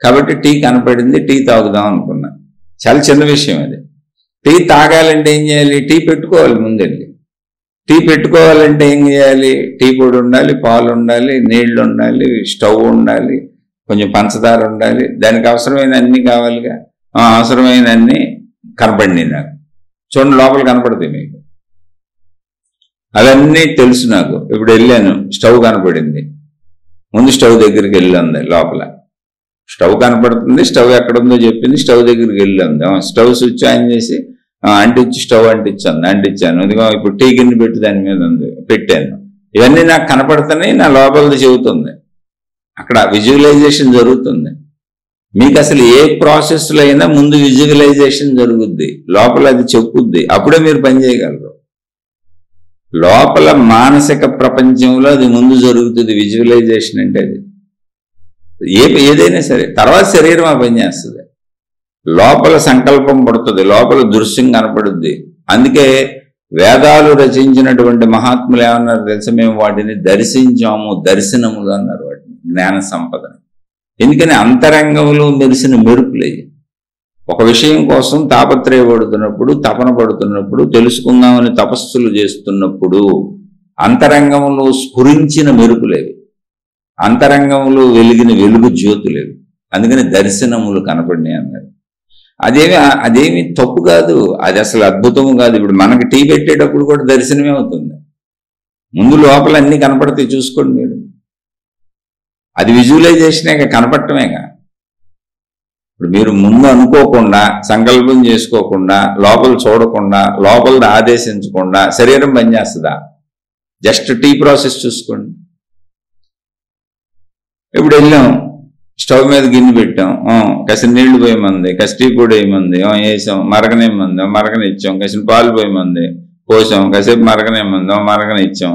కాబట్టి టీ కనపడింది, టీ తాగుదాం అనుకున్నా. చాలా చిన్న విషయం అది. టీ తాగాలంటే ఏం చేయాలి? టీ పెట్టుకోవాలి. ముందెళ్ళి టీ పెట్టుకోవాలంటే ఏం చేయాలి? టీ పొడి ఉండాలి, పాలు ఉండాలి, నీళ్లు ఉండాలి, స్టవ్ ఉండాలి, కొంచెం పంచదార ఉండాలి, దానికి అవసరమైన అన్నీ కావాలిగా. అవసరమైన అన్నీ కనపడినాయి నాకు. చూడండి, లోపల కనపడతాయి మీకు. అవన్నీ తెలుసు నాకు. ఇప్పుడు వెళ్ళాను, స్టవ్ కనపడింది. ముందు స్టవ్ దగ్గరికి వెళ్ళింది. లోపల స్టవ్ కనపడుతుంది, స్టవ్ ఎక్కడుందో చెప్పింది, స్టవ్ దగ్గరికి వెళ్ళింది. స్టవ్ స్విచ్ ఆన్ చేసి అంటించి స్టవ్ అంటించాను. ఇదిగో ఇప్పుడు టీ గిన్నె పెట్టి దాని మీద ఉంది, పెట్టాను. ఇవన్నీ నాకు కనపడుతున్నాయి, నా లోపలది చెబుతుంది. అక్కడ విజువలైజేషన్ జరుగుతుంది. మీకు అసలు ఏ ప్రాసెస్లో అయినా ముందు విజువలైజేషన్ జరుగుద్ది, లోపల అది చెప్పుద్ది, అప్పుడే మీరు పని చేయగలరు. లోపల మానసిక ప్రపంచంలో అది ముందు జరుగుతుంది. విజువలైజేషన్ అంటే అది ఏదైనా సరే. తర్వాత శరీరం ఆ పని చేస్తుంది. లోపల సంకల్పం పడుతుంది, లోపల దృశ్యం కనపడుద్ది. అందుకే వేదాలు రచించినటువంటి మహాత్ములు ఏమన్నారు తెలుసా? మేము వాటిని దర్శించాము, దర్శనములు అన్నారు వాటిని, జ్ఞాన సంపదని. ఎందుకని? అంతరంగంలో మెరిసిన మెరుపులే. ఒక విషయం కోసం తాపత్రయపడుతున్నప్పుడు, తపన పడుతున్నప్పుడు, తెలుసుకుందామని తపస్సులు చేస్తున్నప్పుడు అంతరంగంలో స్ఫురించిన మెరుపులేవి, అంతరంగంలో వెలిగిన వెలుగు జ్యోతులేవి. అందుకని దర్శనములు కనపడినాయి అన్నారు. అదేమి తప్పు కాదు, అది అసలు అద్భుతము కాదు. ఇప్పుడు మనకి టీ పెట్టేటప్పుడు కూడా దర్శనమే అవుతుంది. ముందు లోపల అన్నీ కనపడతాయి, చూసుకోండి మీరు. అది విజువలైజేషనేగా, కనపడటమేగా. ఇప్పుడు మీరు ముందు అనుకోకుండా, సంకల్పం చేసుకోకుండా, లోపల చూడకుండా, లోపల ఆదేశించకుండా శరీరం పనిచేస్తుందా? జస్ట్ టీ ప్రాసెస్ చూసుకోండి. ఇప్పుడు వెళ్ళాం, స్టవ్ మీద గిన్నె పెట్టాం, కాసిన నీళ్లు పోయమంది, కాసి టీ పొడి వేయమంది, వేసాం, మరగనేమంది, మరగనిచ్చాం, కాసిన పాలు పోయమంది, పోసాం, కాసేపు మరగనేమంది, మరగనిచ్చాం,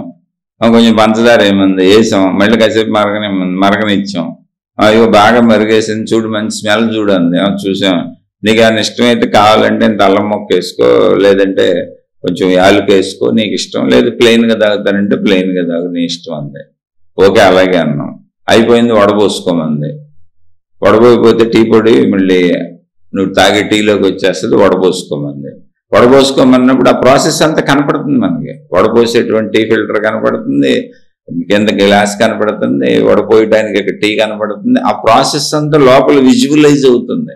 కొంచెం పంచదార వేయమంది, వేసాం, మళ్ళీ కాసేపు మరగనేమంది, మరగనిచ్చాం. ఇగో బాగా మరిగేసింది, చూడు మంచి స్మెల్ చూడండి, చూసాం. నీకు ఏమైనా ఇష్టమైతే కావాలంటే ఇంత అల్లం మొక్క వేసుకో, లేదంటే కొంచెం యాలుక వేసుకో, నీకు ఇష్టం. లేదు ప్లెయిన్గా తాగుతానంటే ప్లెయిన్గా తాగు, నీ ఇష్టం అంది. ఓకే, అలాగే అన్నాం. అయిపోయింది, వడపోసుకోమంది. వడపోయిపోతే టీ పొడి మళ్ళీ నువ్వు తాగే టీలోకి వచ్చేస్తుంది, వడపోసుకోమంది. వడపోసుకోమన్నప్పుడు ఆ ప్రాసెస్ అంతా కనపడుతుంది మనకి. వడపోసేటువంటి టీ ఫిల్టర్ కనపడుతుంది, కింద గ్లాస్ కనపడుతుంది, వడపోయడానికి ఇక్కడ టీ కనపడుతుంది. ఆ ప్రాసెస్ అంతా లోపల విజువలైజ్ అవుతుంది.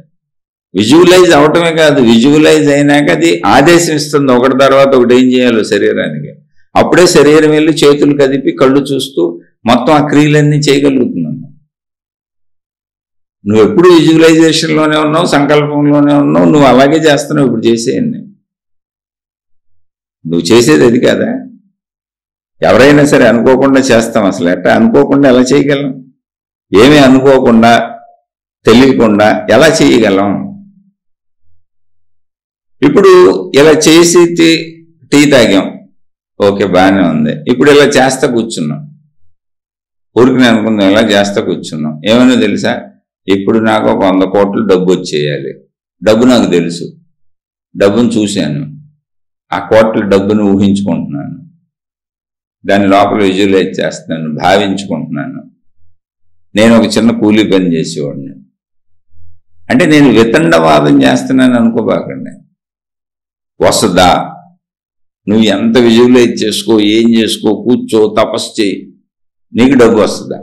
విజువలైజ్ అవటమే కాదు, విజువలైజ్ అయినాక అది ఆదేశం ఇస్తుంది, ఒకటి తర్వాత ఒకటి ఏం చేయాలో శరీరానికి. అప్పుడే శరీరం వెళ్ళి చేతులు కదిపి కళ్ళు చూస్తూ మొత్తం ఆ క్రియలన్నీ చేయగలుగుతున్నాను. నువ్వు ఎప్పుడు విజువలైజేషన్లోనే ఉన్నావు, సంకల్పంలోనే ఉన్నావు, నువ్వు అలాగే చేస్తున్నావు. ఇప్పుడు చేసేయండి, నువ్వు చేసేది అది కాదా? ఎవరైనా సరే అనుకోకుండా చేస్తాం. అసలు ఎట్లా అనుకోకుండా ఎలా చేయగలం? ఏమీ అనుకోకుండా, తెలియకుండా ఎలా చేయగలం? ఇప్పుడు ఇలా చేసి టీ తాగాం, ఓకే బాగానే ఉంది. ఇప్పుడు ఇలా చేస్తా కూర్చున్నాం, ఊరికి అనుకుందాం, ఇలా చేస్తా కూర్చున్నాం. ఏమైనా తెలుసా? ఇప్పుడు నాకు ఒక 100 కోట్లు డబ్బు వచ్చేయాలి. డబ్బు నాకు తెలుసు, డబ్బును చూశాను, ఆ కోట్ల డబ్బును ఊహించుకుంటున్నాను, దాని లోపల విజువలైజ్ చేస్తున్నాను, భావించుకుంటున్నాను. నేను ఒక చిన్న కూలీ పని చేసేవాడిని. అంటే నేను వితండవాదం చేస్తున్నాను అనుకోబాకండి. వస్తుందా? నువ్వు ఎంత విజువలైజ్ చేసుకో, ఏం చేసుకో, కూర్చో, తపస్సు చేయి, నీకు డబ్బు వస్తుందా?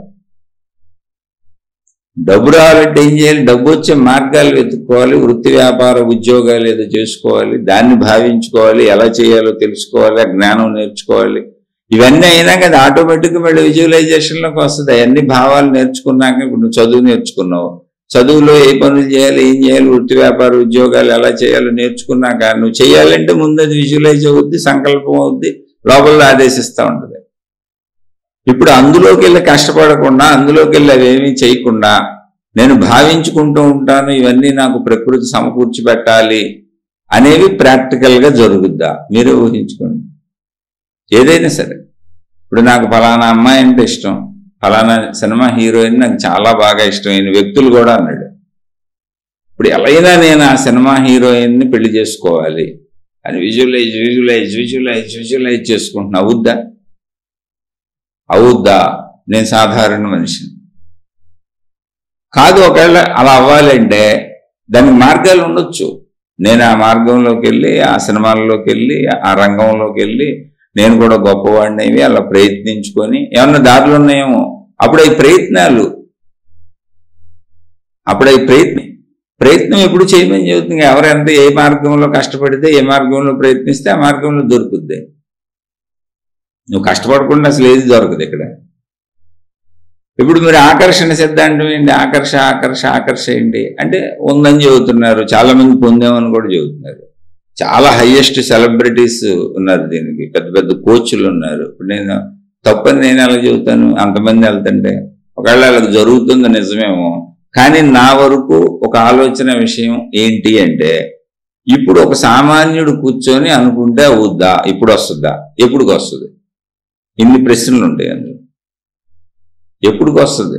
డబ్బు రావాలంటే ఏం చేయాలి? డబ్బు వచ్చే మార్గాలు వెతుక్కోవాలి, వృత్తి వ్యాపార ఉద్యోగాలు ఏదో చేసుకోవాలి, దాన్ని భావించుకోవాలి, ఎలా చేయాలో తెలుసుకోవాలి, ఆ జ్ఞానం నేర్చుకోవాలి. ఇవన్నీ అయినాక అది ఆటోమేటిక్గా మళ్ళీ విజువలైజేషన్లోకి వస్తుంది. అవన్నీ భావాలు నేర్చుకున్నాక, ఇప్పుడు నువ్వు చదువు నేర్చుకున్నావు, చదువులో ఏ పనులు చేయాలి, ఏం చేయాలి, వృత్తి వ్యాపార ఉద్యోగాలు ఎలా చేయాలో నేర్చుకున్నాక నువ్వు చేయాలంటే ముందు అది విజువలైజ్ అవుద్ది, సంకల్పం అవుద్ది, లోపల ఆదేశిస్తూ ఉంటుంది. ఇప్పుడు అందులోకి వెళ్ళి కష్టపడకుండా, అందులోకి వెళ్ళి అవేమీ చేయకుండా నేను భావించుకుంటూ ఉంటాను, ఇవన్నీ నాకు ప్రకృతి సమకూర్చి పెట్టాలి అనేవి ప్రాక్టికల్గా జరుగుద్దా? మీరే ఊహించుకోండి. ఏదైనా సరే, ఇప్పుడు నాకు ఫలానా అమ్మాయి అంటే ఇష్టం, ఫలానా సినిమా హీరోయిన్ నాకు చాలా బాగా ఇష్టమైన వ్యక్తులు కూడా అన్నాడు. ఇప్పుడు ఎలా నేను ఆ సినిమా హీరోయిన్ని పెళ్లి చేసుకోవాలి అని విజువలైజ్ చేసుకుంటున్నా. అవుద్దా? నేను సాధారణ మనిషిని కాదు. ఒకవేళ అలా అవ్వాలంటే దానికి మార్గాలు ఉండొచ్చు. నేను ఆ మార్గంలోకి వెళ్ళి, ఆ సినిమాల్లోకి వెళ్ళి, ఆ రంగంలోకి వెళ్ళి నేను కూడా గొప్పవాడిని అలా ప్రయత్నించుకొని ఏమన్నా దారులు ఉన్నాయేమో. అప్పుడు అవి ప్రయత్నం ఎప్పుడు చేయమని చెబుతుంది. ఎవరెంత ఏ మార్గంలో కష్టపడితే, ఏ మార్గంలో ప్రయత్నిస్తే ఆ మార్గంలో దొరుకుద్ది. నువ్వు కష్టపడకుండా అసలు ఏది దొరకదు ఇక్కడ. ఇప్పుడు మీరు ఆకర్షణ సిద్ధాంతం ఏంటి? ఆకర్ష ఏంటి అంటే ఉందని చెబుతున్నారు. చాలా మంది పొందామని కూడా చెబుతున్నారు. చాలా హైయెస్ట్ సెలబ్రిటీస్ ఉన్నారు దీనికి, పెద్ద పెద్ద కోచ్లు ఉన్నారు. ఇప్పుడు నేను తప్పని నేను ఎలా చెబుతాను? అంతమంది వెళ్తుంటే ఒకవేళ వాళ్ళకి జరుగుతుంది నిజమేమో, కానీ నా వరకు ఒక ఆలోచన విషయం ఏంటి అంటే, ఇప్పుడు ఒక సామాన్యుడు కూర్చొని అనుకుంటే అవుద్దా? ఇప్పుడు వస్తుందా? ఎప్పుడుకి వస్తుంది? ఇన్ని ప్రశ్నలు ఉంటాయి అందులో. ఎప్పుడుకి వస్తుంది?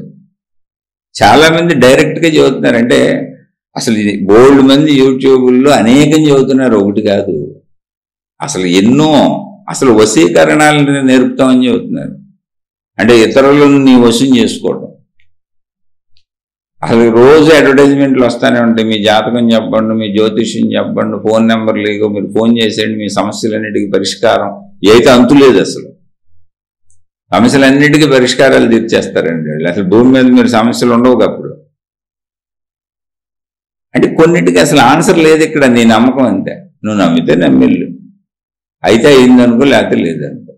చాలా మంది డైరెక్ట్గా చెబుతున్నారు. అంటే అసలు బోల్డ్ మంది యూట్యూబుల్లో అనేకం చెబుతున్నారు, ఒకటి కాదు. అసలు ఎన్నో అసలు వశీకరణాలను నేర్పుతామని చెబుతున్నారు. అంటే ఇతరులను నీ వశం చేసుకోవడం. అసలు రోజు అడ్వర్టైజ్మెంట్లు వస్తూనే ఉంటాయి. మీ జాతకం చెప్పండి, మీ జ్యోతిష్యం చెప్పండి, ఫోన్ నెంబర్ లేక మీరు ఫోన్ చేసేయండి, మీ సమస్యలన్నిటికీ పరిష్కారం. అయితే అంతులేదు. అసలు సమస్యలన్నిటికీ పరిష్కారాలు తీర్చేస్తారండి వాళ్ళు. అసలు భూమి మీద మీరు సమస్యలు ఉండవు అప్పుడు. అంటే కొన్నిటికి అసలు ఆన్సర్ లేదు ఇక్కడ. నీ నమ్మకం అంతే. నువ్వు నమ్మితే నమ్మిళ్ళు, అయితే అయిందనుకో, లేకపోతే లేదనుకో.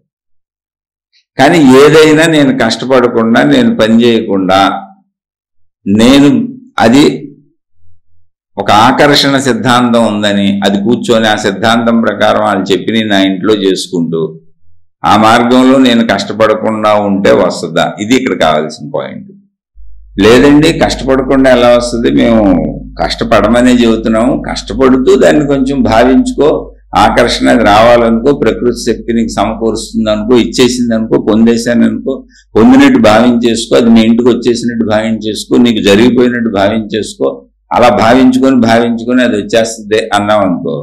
కానీ ఏదైనా నేను కష్టపడకుండా, నేను పని చేయకుండా, నేను అది ఒక ఆకర్షణ సిద్ధాంతం ఉందని అది కూర్చొని ఆ సిద్ధాంతం ప్రకారం వాళ్ళు చెప్పి నా ఇంట్లో చేసుకుంటూ ఆ మార్గంలో నేను కష్టపడకుండా ఉంటే వస్తుందా? ఇది ఇక్కడ కావాల్సిన పాయింట్. లేదండి కష్టపడకుండా ఎలా వస్తుంది? మేము కష్టపడమనే చెబుతున్నాము. కష్టపడుతూ దాన్ని కొంచెం భావించుకో, ఆకర్షణ రావాలనుకో, ప్రకృతి శక్తి నీకు సమకూరుస్తుంది అనుకో, ఇచ్చేసింది అనుకో, పొందేశాను అనుకో, పొందినట్టు భావించేసుకో, అది నీ ఇంటికి వచ్చేసినట్టు భావించేసుకో, నీకు జరిగిపోయినట్టు భావించేసుకో. అలా భావించుకొని అది వచ్చేస్తుంది అన్నాం అనుకో.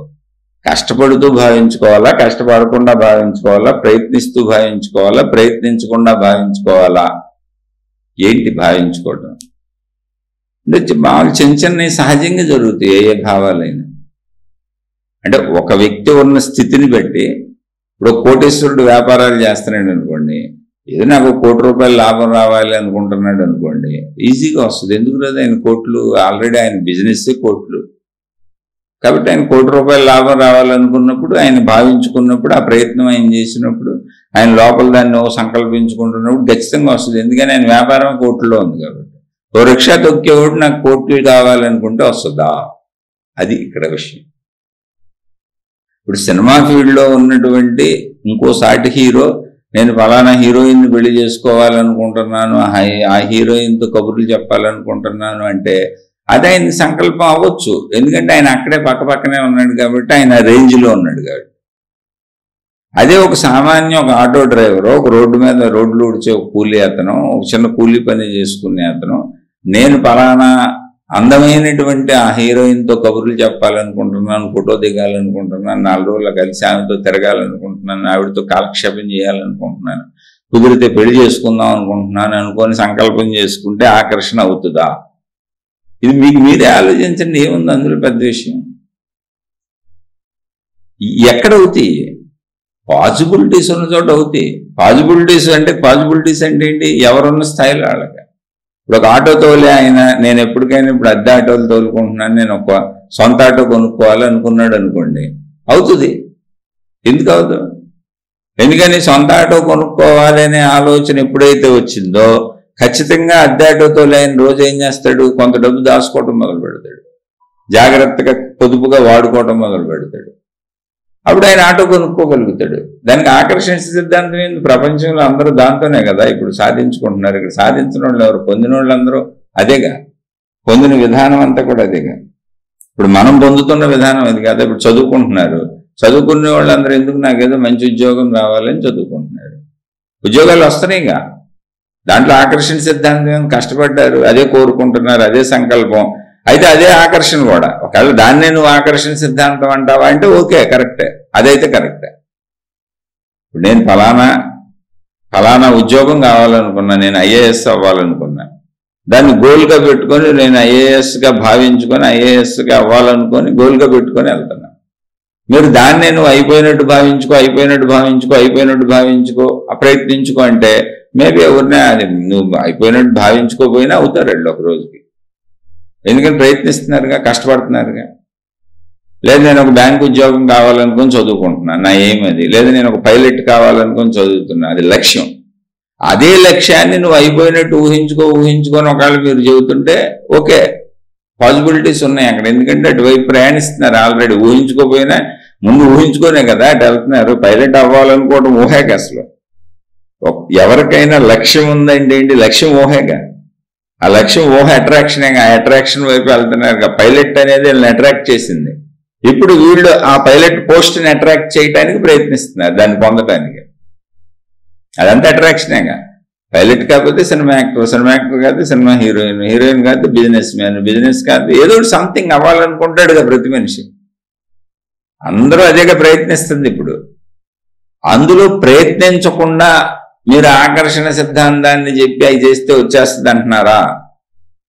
కష్టపడుతూ భావించుకోవాలా, కష్టపడకుండా భావించుకోవాలా, ప్రయత్నిస్తూ భావించుకోవాలా, ప్రయత్నించకుండా భావించుకోవాలా? ఏంటి భావించుకోవడం అంటే? మామూలు చిన్న సహజంగా జరుగుతాయి ఏ భావాలైనా. అంటే ఒక వ్యక్తి ఉన్న స్థితిని బట్టి, ఇప్పుడు కోటేశ్వరుడు వ్యాపారాలు చేస్తున్నాడు అనుకోండి, ఏదో నాకు 1 కోటి రూపాయలు లాభం రావాలి అనుకుంటున్నాడు అనుకోండి, ఈజీగా వస్తుంది. ఎందుకు రాదు? ఆయన కోట్లు, ఆల్రెడీ ఆయన బిజినెస్ కోట్లు. కాబట్టి ఆయన 1 కోటి రూపాయలు లాభం రావాలనుకున్నప్పుడు, ఆయన భావించుకున్నప్పుడు, ఆ ప్రయత్నం ఆయన చేసినప్పుడు, ఆయన లోపల దాన్ని సంకల్పించుకుంటున్నప్పుడు ఖచ్చితంగా వస్తుంది. ఎందుకని ఆయన వ్యాపారం కోట్లలో ఉంది కాబట్టి. ఓ రిక్షా తొక్కేవాడు నాకు కోట్లు కావాలనుకుంటే వస్తుందా? అది ఇక్కడ విషయం. ఇప్పుడు సినిమా ఫీల్డ్లో ఉన్నటువంటి ఇంకో సాటి హీరో, నేను ఫలానా హీరోయిన్ పెళ్లి చేసుకోవాలనుకుంటున్నాను, ఆ హీరోయిన్తో కబుర్లు చెప్పాలనుకుంటున్నాను అంటే అది ఆయన సంకల్పం అవ్వచ్చు. ఎందుకంటే ఆయన అక్కడే పక్కనే ఉన్నాడు కాబట్టి, ఆయన రేంజ్లో ఉన్నాడు కాబట్టి. అదే ఒక సామాన్య ఒక ఆటో డ్రైవరు, ఒక రోడ్డు మీద రోడ్లు ఊడ్చే ఒక కూలీ అతను, ఒక చిన్న కూలీ పని చేసుకునే అతను, నేను ఫలానా అందమైనటువంటి ఆ హీరోయిన్తో కబుర్లు చెప్పాలనుకుంటున్నాను, ఫోటో దిగాలనుకుంటున్నాను, 4 రోజులు కలిసి ఆమెతో తిరగాలనుకుంటున్నాను, ఆవిడతో కాలక్షేపం చేయాలనుకుంటున్నాను, కుదిరితే పెళ్లి చేసుకుందాం అనుకుంటున్నాను అనుకొని సంకల్పం చేసుకుంటే ఆకర్షణ అవుతుందా? ఇది మీకు మీరే ఆలోచించండి. ఏముంది అందులో పెద్ద విషయం? ఎక్కడ అవుతాయి? పాజిబిలిటీస్ ఉన్న చోట అవుతాయి. పాజిబిలిటీస్ అంటే ఏంటి? ఎవరున్న స్థాయిలో వాళ్ళకి. ఇప్పుడు ఒక ఆటో తోలే ఆయన, నేను ఎప్పటికైనా ఇప్పుడు అద్దె ఆటోలు తోలుకుంటున్నాను, నేను ఒక సొంత ఆటో కొనుక్కోవాలి అనుకున్నాడు అనుకోండి, అవుతుంది. ఎందుకు అవుతుంది? ఎందుకని సొంత ఆటో కొనుక్కోవాలి అనే ఆలోచన ఎప్పుడైతే వచ్చిందో, ఖచ్చితంగా అద్దె ఆటో తోలే ఆయన రోజు ఏం చేస్తాడు? కొంత డబ్బు దాచుకోవటం మొదలు పెడతాడు, జాగ్రత్తగా పొదుపుగా వాడుకోవటం మొదలు పెడతాడు. అప్పుడు ఆయన ఆటో కొనుక్కోగలుగుతాడు. దానికి ఆకర్షణ సిద్ధాంతం ఏంది? ప్రపంచంలో అందరూ దాంతోనే కదా ఇప్పుడు సాధించుకుంటున్నారు. ఇక్కడ సాధించిన వాళ్ళు ఎవరు? పొందిన వాళ్ళందరూ అదేగా. పొందిన విధానం అంతా కూడా అదేగా. ఇప్పుడు మనం పొందుతున్న విధానం అది కదా. ఇప్పుడు చదువుకుంటున్నారు, చదువుకునే వాళ్ళందరూ ఎందుకు నాకేదో మంచి ఉద్యోగం రావాలని చదువుకుంటున్నారు. ఉద్యోగాలు వస్తున్నాయిగా. దాంట్లో ఆకర్షణ సిద్ధాంతం కష్టపడ్డారు, అదే కోరుకుంటున్నారు, అదే సంకల్పం. అయితే అదే ఆకర్షణ కూడా. ఒకవేళ దాన్నే నువ్వు ఆకర్షణ సిద్ధాంతం అంటావా అంటే ఓకే, కరెక్టే, అదైతే కరెక్టే. ఇప్పుడు నేను ఫలానా ఉద్యోగం కావాలనుకున్నా, నేను ఐఏఎస్ అవ్వాలనుకున్నా, దాన్ని గోల్గా పెట్టుకొని నేను ఐఏఎస్గా భావించుకొని ఐఏఎస్గా అవ్వాలనుకొని గోల్గా పెట్టుకొని వెళ్తున్నా. మీరు దాన్నే నువ్వు అయిపోయినట్టు భావించుకో ప్రయత్నించుకో అంటే మేబీ ఎవరినే అది నువ్వు అయిపోయినట్టు భావించుకోపోయినా అవుతారు వాళ్ళు ఒక రోజుకి. ఎందుకంటే ప్రయత్నిస్తున్నారుగా, కష్టపడుతున్నారుగా. లేదు నేను ఒక బ్యాంక్ ఉద్యోగం కావాలనుకొని చదువుకుంటున్నాను, నా ఏం అది. లేదు నేను ఒక పైలట్ కావాలనుకొని చదువుతున్నా, అది లక్ష్యం. అదే లక్ష్యాన్ని నువ్వు అయిపోయినట్టు ఊహించుకొని ఒకవేళ మీరు చెబుతుంటే ఓకే, పాసిబిలిటీస్ ఉన్నాయి అక్కడ. ఎందుకంటే అటువైపు ప్రయాణిస్తున్నారు ఆల్రెడీ. ఊహించుకోపోయినా ముందు ఊహించుకోనే కదా అటు వెళ్తున్నారు. పైలట్ అవ్వాలనుకోవడం ఊహేగా. అసలు ఎవరికైనా లక్ష్యం ఉందండి ఏంటి, లక్ష్యం ఊహేగా. ఆ లక్ష్యం ఊహ అట్రాక్షనేగా, ఆ అట్రాక్షన్ వైపు వెళ్తున్నారు. పైలట్ అనేది వీళ్ళని అట్రాక్ట్ చేసింది. ఇప్పుడు వీళ్ళు ఆ పైలట్ పోస్ట్ని అట్రాక్ట్ చేయడానికి ప్రయత్నిస్తున్నారు, దాన్ని పొందడానికి. అదంతా అట్రాక్షనేగా. పైలట్ కాకపోతే సినిమా యాక్టర్ కాదు సినిమా హీరోయిన్ కాదు బిజినెస్ మ్యాన్, బిజినెస్ కాదు ఏదో సంథింగ్ అవ్వాలనుకుంటాడుగా ప్రతి మనిషి. అందరూ అదేగా ప్రయత్నిస్తుంది. ఇప్పుడు అందులో ప్రయత్నించకుండా మీరు ఆకర్షణ సిద్ధాంతాన్ని చెప్పి అవి చేస్తే వచ్చేస్తుంది అంటున్నారా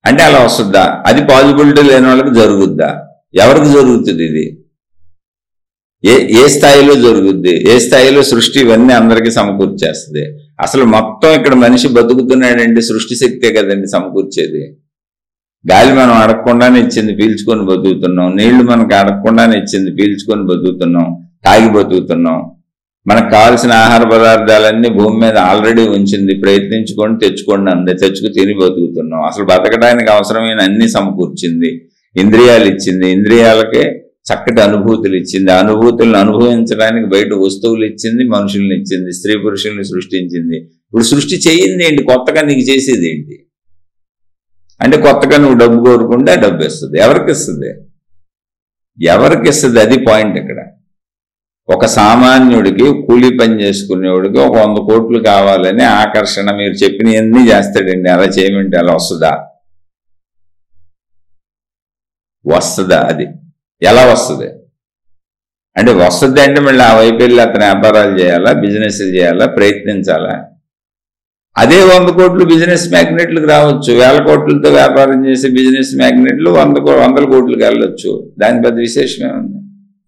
అంటే అలా వస్తుందా? అది పాసిబిలిటీ లేని వాళ్ళకి జరుగుద్దా? ఎవరికి జరుగుతుంది ఇది? ఏ స్థాయిలో జరుగుద్ది? ఏ స్థాయిలో సృష్టి ఇవన్నీ అందరికీ సమకూర్చేస్తుంది? అసలు మొత్తం ఇక్కడ మనిషి బతుకుతున్నాడంటే సృష్టి శక్తే కదండి సమకూర్చేది. గాలి మనం అడగకుండానే ఇచ్చింది, పీల్చుకొని బతుకుతున్నాం. నీళ్లు మనకు అడగకుండానే ఇచ్చింది, పీల్చుకొని బతుకుతున్నాం, తాగి బతుకుతున్నాం. మనకు కావాల్సిన ఆహార పదార్థాలన్నీ భూమి మీద ఆల్రెడీ ఉంచింది, ప్రయత్నించుకొని తెచ్చుకోండి అందే, తెచ్చుకు తిని బతుకుతున్నాం. అసలు బతకడానికి అవసరమైన అన్ని సమకూర్చింది. ఇంద్రియాలు ఇచ్చింది, ఇంద్రియాలకే చక్కటి అనుభూతులు ఇచ్చింది, అనుభూతులను అనుభవించడానికి బయట వస్తువులు ఇచ్చింది, మనుషుల్ని ఇచ్చింది, స్త్రీ పురుషుల్ని సృష్టించింది. ఇప్పుడు సృష్టి చేయింది ఏంటి? కొత్తగా నీకు చేసేది ఏంటి అంటే కొత్తగా నువ్వు డబ్బు కోరుకుంటే డబ్బు ఇస్తుంది. ఎవరికి ఇస్తుంది? అది పాయింట్ ఇక్కడ. ఒక సామాన్యుడికి, కూలీ పని చేసుకునేవాడికి ఒక 100 కోట్లు కావాలని ఆకర్షణ మీరు చెప్పినవన్నీ చేస్తాడండి. అలా చేయమంటే అలా వస్తుందా? అది ఎలా వస్తుంది అంటే వస్తుంది అంటే మళ్ళీ ఆ వైపు వెళ్ళి అతను వ్యాపారాలు చేయాలా, బిజినెస్లు చేయాలా, ప్రయత్నించాలా? అదే 100 కోట్లు బిజినెస్ మ్యాగ్నెట్లకు రావచ్చు. 1000 కోట్లతో వ్యాపారం చేసే బిజినెస్ మ్యాగ్నెట్లు 100 కోట్లకు వెళ్ళొచ్చు. దాని పెద్ద విశేషమే ఉంది.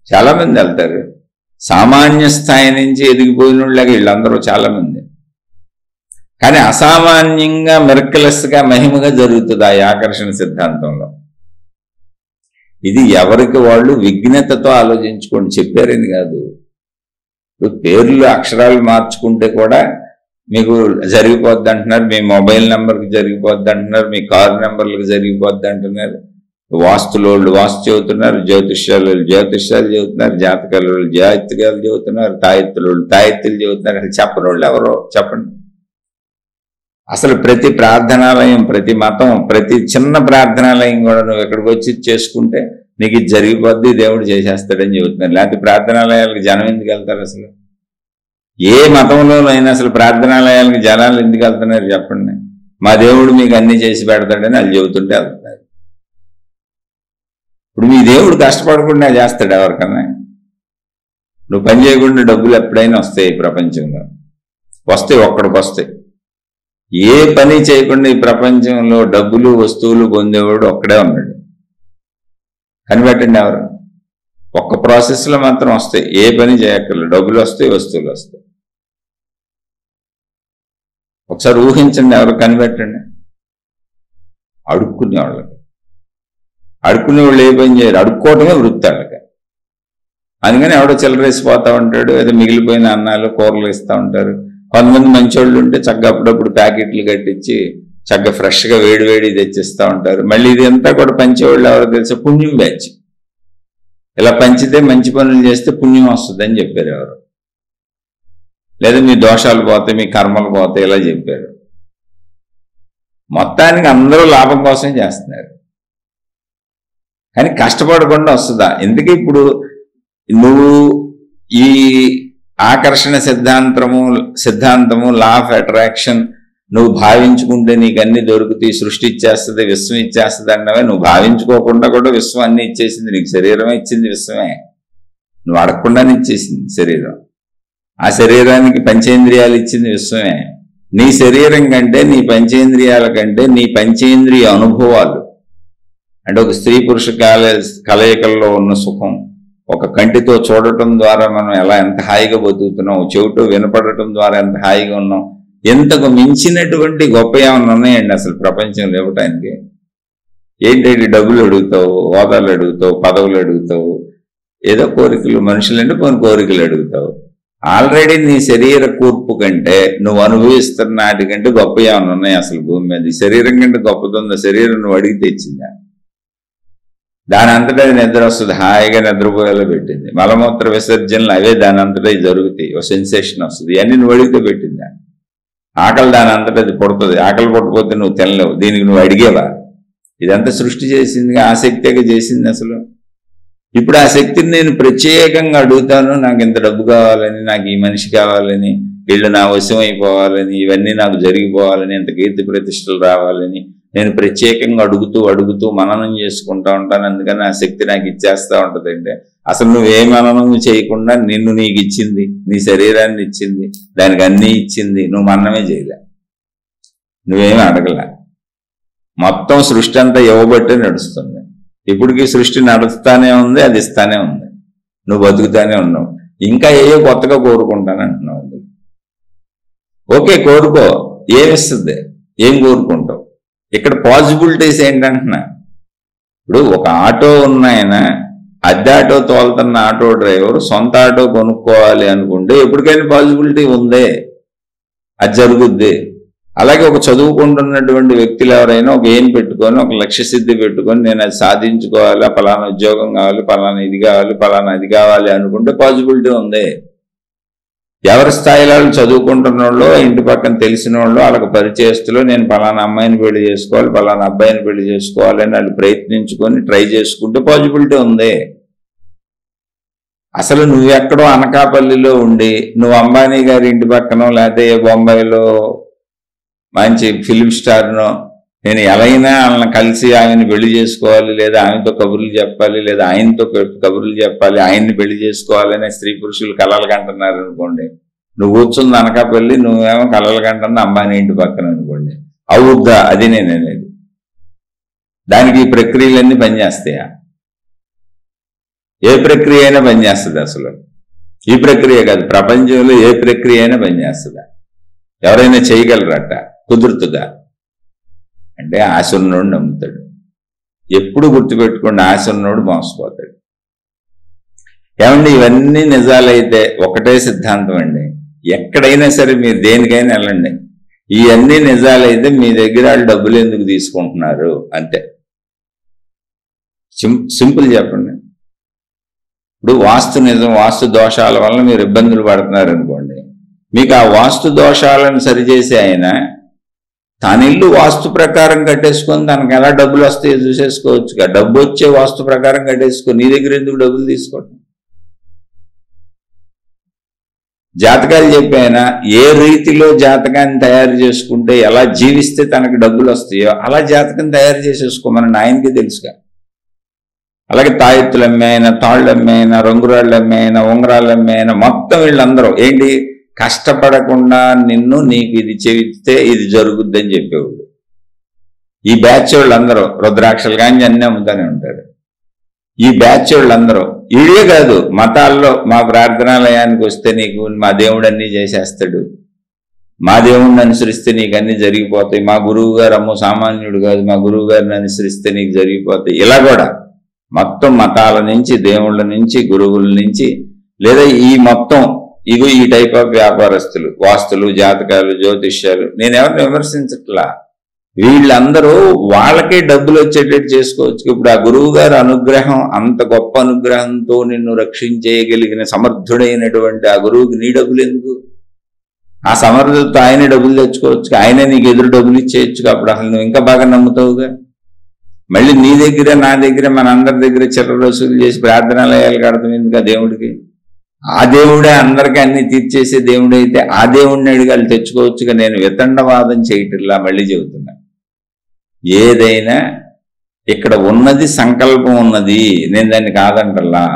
చాలా మంది వెళ్తారు. సామాన్య స్థాయి నుంచి ఎదిగిపోయిన వాళ్ళకి వీళ్ళందరూ చాలా మంది. కానీ అసామాన్యంగా మిరకలస్గా మహిమగా జరుగుతుంది ఆ ఆకర్షణ సిద్ధాంతంలో. ఇది ఎవరికి వాళ్ళు విజ్ఞతతో ఆలోచించుకోండి, చెప్పారని కాదు. ఇప్పుడు పేర్లు అక్షరాలు మార్చుకుంటే కూడా మీకు జరిగిపోద్ది అంటున్నారు, మీ మొబైల్ నెంబర్కి జరిగిపోద్ది అంటున్నారు, మీ కారు నెంబర్లకు జరిగిపోద్ది అంటున్నారు. వాస్తులోళ్ళు వాస్తు చెబుతున్నారు, జ్యోతిష్యాలు చెబుతున్నారు, జాతకాలు జాతకాలు చెబుతున్నారు, తాయెత్తులు చెబుతున్నారు. అసలు చెప్పని వాళ్ళు ఎవరో చెప్పండి. అసలు ప్రతి ప్రార్థనాలయం, ప్రతి మతం, ప్రతి చిన్న ప్రార్థనాలయం కూడా నువ్వు ఎక్కడికి వచ్చి చేసుకుంటే నీకు ఇది జరిగిపోద్ది, దేవుడు చేసేస్తాడని చెబుతున్నారు. లేకపోతే ప్రార్థనాలయాలకు జనం ఎందుకు వెళ్తారు? అసలు ఏ మతంలోనైనా అసలు ప్రార్థనాలయాలకు జనాలు ఎందుకు వెళ్తున్నారు చెప్పండి? మా దేవుడు మీకు అన్ని చేసి పెడతాడని వాళ్ళు చెబుతుంటే వెళ్తున్నారు. ఇప్పుడు మీ దేవుడు కష్టపడకుండా చేస్తాడు ఎవరికన్నా? నువ్వు పని చేయకుండా డబ్బులు ఎప్పుడైనా వస్తాయి ఈ ప్రపంచంలో? వస్తాయి, ఒక్కడికి వస్తాయి. ఏ పని చేయకుండా ఈ ప్రపంచంలో డబ్బులు వస్తువులు పొందేవాడు ఒక్కడే ఉన్నాడు. కనిపెట్టండి ఎవరు? ఒక్క ప్రాసెస్లో మాత్రం వస్తాయి, ఏ పని చేయక్కర్లేదు, డబ్బులు వస్తాయి, వస్తువులు వస్తాయి. ఒకసారి ఊహించండి, ఎవరు కనిపెట్టండి. అడుక్కునే వాళ్ళకి. అడుక్కునే వాళ్ళు ఏ పని చేయరు, అడుక్కోవటమే వృత్తి వాళ్ళకి. అందుకని ఎవడో చిల్లరేసిపోతా ఉంటాడు, ఏదో మిగిలిపోయిన అన్నాలు కూరలు ఇస్తూ ఉంటారు. కొంతమంది మంచోళ్ళు ఉంటే చక్కగా అప్పుడప్పుడు ప్యాకెట్లు కట్టించి చక్కగా ఫ్రెష్గా వేడి తెచ్చిస్తూ ఉంటారు. మళ్ళీ ఇది అంతా కూడా పంచేవాళ్ళు ఎవరో తెలిసే పుణ్యం బ్యాచ్. ఇలా పంచితే మంచి పనులు చేస్తే పుణ్యం వస్తుంది అని చెప్పారు ఎవరు. లేదా మీ దోషాలు పోతాయి, మీ కర్మలు పోతాయి, ఇలా చెప్పారు. మొత్తానికి అందరూ లాభం కోసం చేస్తున్నారు, కానీ కష్టపడకుండా వస్తుందా? ఎందుకు ఇప్పుడు నువ్వు ఈ ఆకర్షణ సిద్ధాంతము, లా ఆఫ్ అట్రాక్షన్ నువ్వు భావించుకుంటే నీకు అన్ని దొరుకుతాయి, సృష్టి ఇచ్చేస్తుంది, విశ్వం ఇచ్చేస్తుంది అన్నవే. నువ్వు భావించుకోకుండా కూడా విశ్వం అన్ని ఇచ్చేసింది. నీకు శరీరమే ఇచ్చింది విశ్వమే, నువ్వు అడగకుండానే ఇచ్చేసింది శరీరం. ఆ శరీరానికి పంచేంద్రియాలు ఇచ్చింది విశ్వమే. నీ శరీరం కంటే, నీ పంచేంద్రియాల కంటే నీ పంచేంద్రియ అనుభవాలు, అంటే ఒక స్త్రీ పురుష కలయికల్లో ఉన్న సుఖం, ఒక కంటితో చూడటం ద్వారా మనం ఎంత హాయిగా బతుకుతున్నాం, చెవితో వినపడటం ద్వారా ఎంత హాయిగా ఉన్నాం, ఎంతకు మించినటువంటి గొప్ప ఏమన్నా ఉన్నాయండి అసలు ప్రపంచంలో ఇవ్వటానికి? ఏంటంటే డబ్బులు అడుగుతావు, హోదాలు అడుగుతావు, పదవులు అడుగుతావు, ఏదో కోరికలు, మనుషులంటే కొన్ని కోరికలు అడుగుతావు. ఆల్రెడీ నీ శరీర కూర్పు కంటే నువ్వు అనుభవిస్తున్న నాటికంటే గొప్ప ఏమన్నా ఉన్నాయి అసలు భూమి మీద? శరీరం కంటే గొప్పతుందా? శరీరం నువ్వు అడిగి తెచ్చిందా? దాని అంతటా నిద్ర వస్తుంది, హాయిగా నిద్రపోయేలా పెట్టింది. మలమూత్ర విసర్జనలు అవే దాని అంతటా జరుగుతాయి, ఒక సెన్సేషన్ వస్తుంది. ఇవన్నీ నువ్వు అడిగితే పెట్టిందా? ఆకలి దాని అంతటా అది పుడుతుంది, ఆకలి పుట్టకపోతే నువ్వు తినలేవు, దీనికి నువ్వు అడిగేవా? ఇదంతా సృష్టి చేసింది, ఆసక్తిగా చేసింది అసలు. ఇప్పుడు ఆ శక్తిని నేను ప్రత్యేకంగా అడుగుతాను, నాకు ఇంత డబ్బు కావాలని, నాకు ఈ మనిషి కావాలని, వీళ్ళు నా వశం అయిపోవాలని, ఇవన్నీ నాకు జరిగిపోవాలని, ఇంత కీర్తి ప్రతిష్టలు రావాలని నేను ప్రత్యేకంగా అడుగుతూ మననం చేసుకుంటా ఉంటాను. అందుకని ఆ శక్తి నాకు ఇచ్చేస్తూ ఉంటుంది. అంటే అసలు నువ్వే మననం చేయకుండా నిన్ను నీకు ఇచ్చింది, నీ శరీరాన్ని ఇచ్చింది, దానికి అన్నీ ఇచ్చింది, నువ్వు మనమే చేయలే, నువ్వేమీ అడగలే. మొత్తం సృష్టి అంతా ఇవ్వబట్టే నడుస్తుంది. ఇప్పటికీ సృష్టి నడుస్తానే ఉంది, అది ఇస్తానే ఉంది, నువ్వు బతుకుతానే ఉన్నావు. ఇంకా ఏయో కొత్తగా కోరుకుంటానంటున్నావు. ఓకే, కోరుకో, ఏమిస్తుంది, ఏం కోరుకుంటావు? ఇక్కడ పాసిబిలిటీస్ ఏంటంటున్నా. ఇప్పుడు ఒక ఆటో ఉన్నాయన, అద్దె ఆటో తోలుతున్న ఆటో డ్రైవర్ సొంత ఆటో కొనుక్కోవాలి అనుకుంటే ఎప్పటికైనా పాసిబిలిటీ ఉందే, అది జరుగుద్ది. అలాగే ఒక చదువుకుంటున్నటువంటి వ్యక్తులు ఎవరైనా ఒక ఏం పెట్టుకొని, ఒక లక్ష్య సిద్ధి పెట్టుకొని, నేను అది సాధించుకోవాలి, పలానా ఉద్యోగం కావాలి, పలానా ఇది కావాలి, పలానా అది కావాలి అనుకుంటే పాసిబిలిటీ ఉంది. ఎవరి స్థాయిలో చదువుకుంటున్న వాళ్ళు, ఇంటి పక్కన తెలిసిన వాళ్ళు, వాళ్ళకి పరిచయస్తులు, నేను పలానా అమ్మాయిని పెళ్లి చేసుకోవాలి, పలానా అబ్బాయిని పెళ్లి చేసుకోవాలి అని వాళ్ళు ప్రయత్నించుకొని ట్రై చేసుకుంటే పాసిబిలిటీ ఉంది. అసలు నువ్వు ఎక్కడో అనకాపల్లిలో ఉండి నువ్వు అంబానీ గారి ఇంటి పక్కనో లేకపోతే బొంబాయిలో మంచి ఫిలిం స్టార్నో, నేను ఎలాగైనా వాళ్ళని కలిసి ఆయన్ని పెళ్లి చేసుకోవాలి, లేదా ఆయనతో కబుర్లు చెప్పాలి, లేదా ఆయనతో కబుర్లు చెప్పాలి, ఆయన్ని పెళ్లి చేసుకోవాలనే స్త్రీ పురుషులు కలలు కంటున్నారు అనుకోండి. నువ్వు కూర్చుంది అనకాపల్లి, నువ్వేమో కలలు కంటున్నా అంబానీ ఇంటి పక్కన అనుకోండి, అవుద్దా? అది నేను అనేది. దానికి ఈ ప్రక్రియలన్నీ పనిచేస్తాయా? ఏ ప్రక్రియ అయినా పనిచేస్తుంది అసలు. ఈ ప్రక్రియ కాదు, ప్రపంచంలో ఏ ప్రక్రియ అయినా పనిచేస్తుందా? ఎవరైనా చేయగలరట? కుదురుతుందా? అంటే ఆశ ఉన్నోడు నమ్ముతాడు. ఎప్పుడు గుర్తుపెట్టుకోండి, ఆశ ఉన్నోడు మోసపోతాడు. ఏమండి, ఇవన్నీ నిజాలైతే ఒకటే సిద్ధాంతం అండి. ఎక్కడైనా సరే మీరు దేనికైనా వెళ్ళండి, ఇవన్నీ నిజాలైతే మీ దగ్గర వాళ్ళు డబ్బులు ఎందుకు తీసుకుంటున్నారు అంతే. సింపుల్ చెప్పండి. ఇప్పుడు వాస్తు నిజం, వాస్తు దోషాల వల్ల మీరు ఇబ్బందులు పడుతున్నారు అనుకోండి, మీకు ఆ వాస్తు దోషాలను సరిచేసి ఆయన తన ఇల్లు వాస్తు ప్రకారం కట్టేసుకొని తనకు ఎలా డబ్బులు వస్తాయో చూసేసుకోవచ్చు. డబ్బు వచ్చే వాస్తు ప్రకారం కట్టేసుకో, నీ దగ్గర ఎందుకు డబ్బులు తీసుకోవటం? జాతకాలు చెప్పాయన ఏ రీతిలో జాతకాన్ని తయారు చేసుకుంటే, ఎలా జీవిస్తే తనకు డబ్బులు వస్తాయో అలా జాతకం తయారు చేసేసుకోమని ఆయనకి తెలుసుగా. అలాగే తాయెత్తులు అమ్మాయినా, తాళ్ళు అమ్మాయినా, రంగురాళ్ళు అమ్మాయినా, ఉంగరాలు అమ్మాయినా, మొత్తం వీళ్ళందరూ ఏంటి, కష్టపడకుండా నీకు ఇది చెబితే ఇది జరుగుద్దని చెప్పేవాళ్ళు. ఈ బ్యాచ్ వాళ్ళందరూ రుద్రాక్షలు కానీ అన్నీ అమ్ముతానే ఉంటారు. ఈ బ్యాచ్ వాళ్ళందరూ ఇదే కాదు, మతాల్లో మా ప్రార్థనాలయానికి వస్తే నీకు మా దేవుడు అన్నీ చేసేస్తాడు, మా దేవుడిని అనుసరిస్తే నీకు అన్నీ జరిగిపోతాయి, మా గురువు గారు అమ్మో సామాన్యుడు కాదు, మా గురువు గారిని అనుసరిస్తే నీకు జరిగిపోతాయి. ఇలా కూడా మొత్తం మతాల నుంచి, దేవుళ్ళ నుంచి, గురువుల నుంచి, లేదా ఈ మొత్తం ఇగో ఈ టైప్ ఆఫ్ వ్యాపారస్తులు, వాస్తులు, జాతకాలు, జ్యోతిష్యాలు, నేను ఎవరిని విమర్శించట్లా. వీళ్ళందరూ వాళ్ళకే డబ్బులు వచ్చేటట్టు చేసుకోవచ్చు. ఇప్పుడు ఆ గురువు గారి అనుగ్రహం, అంత గొప్ప అనుగ్రహంతో నిన్ను రక్షించేయగలిగిన సమర్థుడైనటువంటి ఆ గురువుకి నీ డబ్బులు ఎందుకు? ఆ సమర్థతతో ఆయనే డబ్బులు తెచ్చుకోవచ్చు, ఆయనే నీకు ఎదురు డబ్బులు ఇచ్చేయచ్చు. అప్పుడు అసలు నువ్వు ఇంకా బాగా నమ్ముతావుగా. మళ్ళీ నీ దగ్గర, నా దగ్గర, మన అందరి దగ్గర చిల్లర వసూలు చేసి ప్రార్థనాలయాలు కడతాం ఎందుకు ఆ దేవుడికి? ఆ దేవుడే అందరికీ అన్ని తీర్చేసే దేవుడైతే ఆ దేవుడిని అడిగాలి తెచ్చుకోవచ్చుగా. నేను వితండవాదం చేయటంలా మళ్ళీ చెబుతున్నా. ఏదైనా ఇక్కడ ఉన్నది సంకల్పం ఉన్నది, నేను దాన్ని కాదంటల్లా.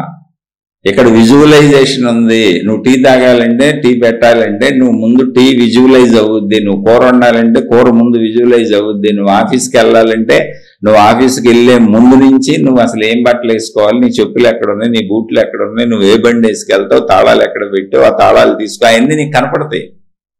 ఇక్కడ విజువలైజేషన్ ఉంది. నువ్వు టీ తాగాలంటే, టీ పెట్టాలంటే నువ్వు ముందు టీ విజువలైజ్ అవుద్ది. నువ్వు కూర వండాలంటే కూర ముందు విజువలైజ్ అవుద్ది. నువ్వు ఆఫీస్కి వెళ్ళాలంటే నువ్వు ఆఫీస్కి వెళ్ళే ముందు నుంచి నువ్వు అసలు ఏం బట్టలు వేసుకోవాలి, నీ చెప్పులు ఎక్కడ ఉన్నాయి, నీ బూట్లు ఎక్కడ ఉన్నాయి, నువ్వు ఏ బండి వేసుకెళ్తావు, తాళాలు ఎక్కడ పెట్టావు, ఆ తాళాలు తీసుకో, అవన్నీ నీకు కనపడతాయి.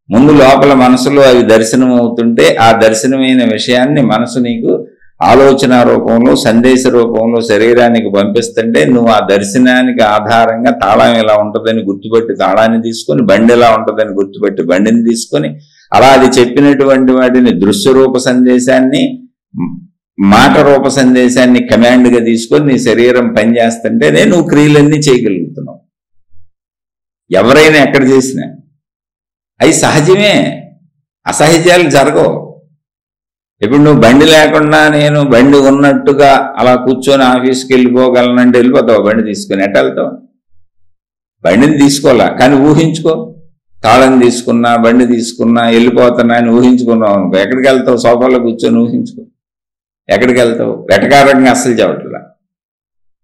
ముందు లోపల మనసులో అవి దర్శనం అవుతుంటే ఆ దర్శనమైన విషయాన్ని మనసు నీకు ఆలోచన రూపంలో సందేశ రూపంలో శరీరానికి పంపిస్తుంటే నువ్వు ఆ దర్శనానికి ఆధారంగా తాళం ఎలా ఉంటుందని గుర్తుపెట్టి తాళాన్ని తీసుకొని, బండి ఎలా ఉంటుందని గుర్తుపెట్టి బండిని తీసుకొని, అలా అది చెప్పినటువంటి వాటిని దృశ్య రూప సందేశాన్ని మాట రూప సందేశాన్ని కమాండ్గా తీసుకొని నీ శరీరం పనిచేస్తుంటేనే నువ్వు క్రియలన్నీ చేయగలుగుతున్నావు. ఎవరైనా ఎక్కడ చేసినా అవి సహజమే, అసహజాలు జరగవు. ఇప్పుడు నువ్వు బండి లేకుండా నేను బండి ఉన్నట్టుగా అలా కూర్చొని ఆఫీస్కి వెళ్ళిపోగలనంటే వెళ్ళిపోతావు. బండి తీసుకొని ఎట్ట వెళ్తావు? బండిని తీసుకోవాలా, కానీ ఊహించుకో. తాళం తీసుకున్నా, బండి తీసుకున్నా, వెళ్ళిపోతున్నా అని ఊహించుకున్నావు అనుకో, ఎక్కడికి వెళ్తావు? సోఫాలో కూర్చొని ఊహించుకో. ఎక్కడికి వెళ్తావు? వెటకారంగా అస్సలు చెప్పట్లా.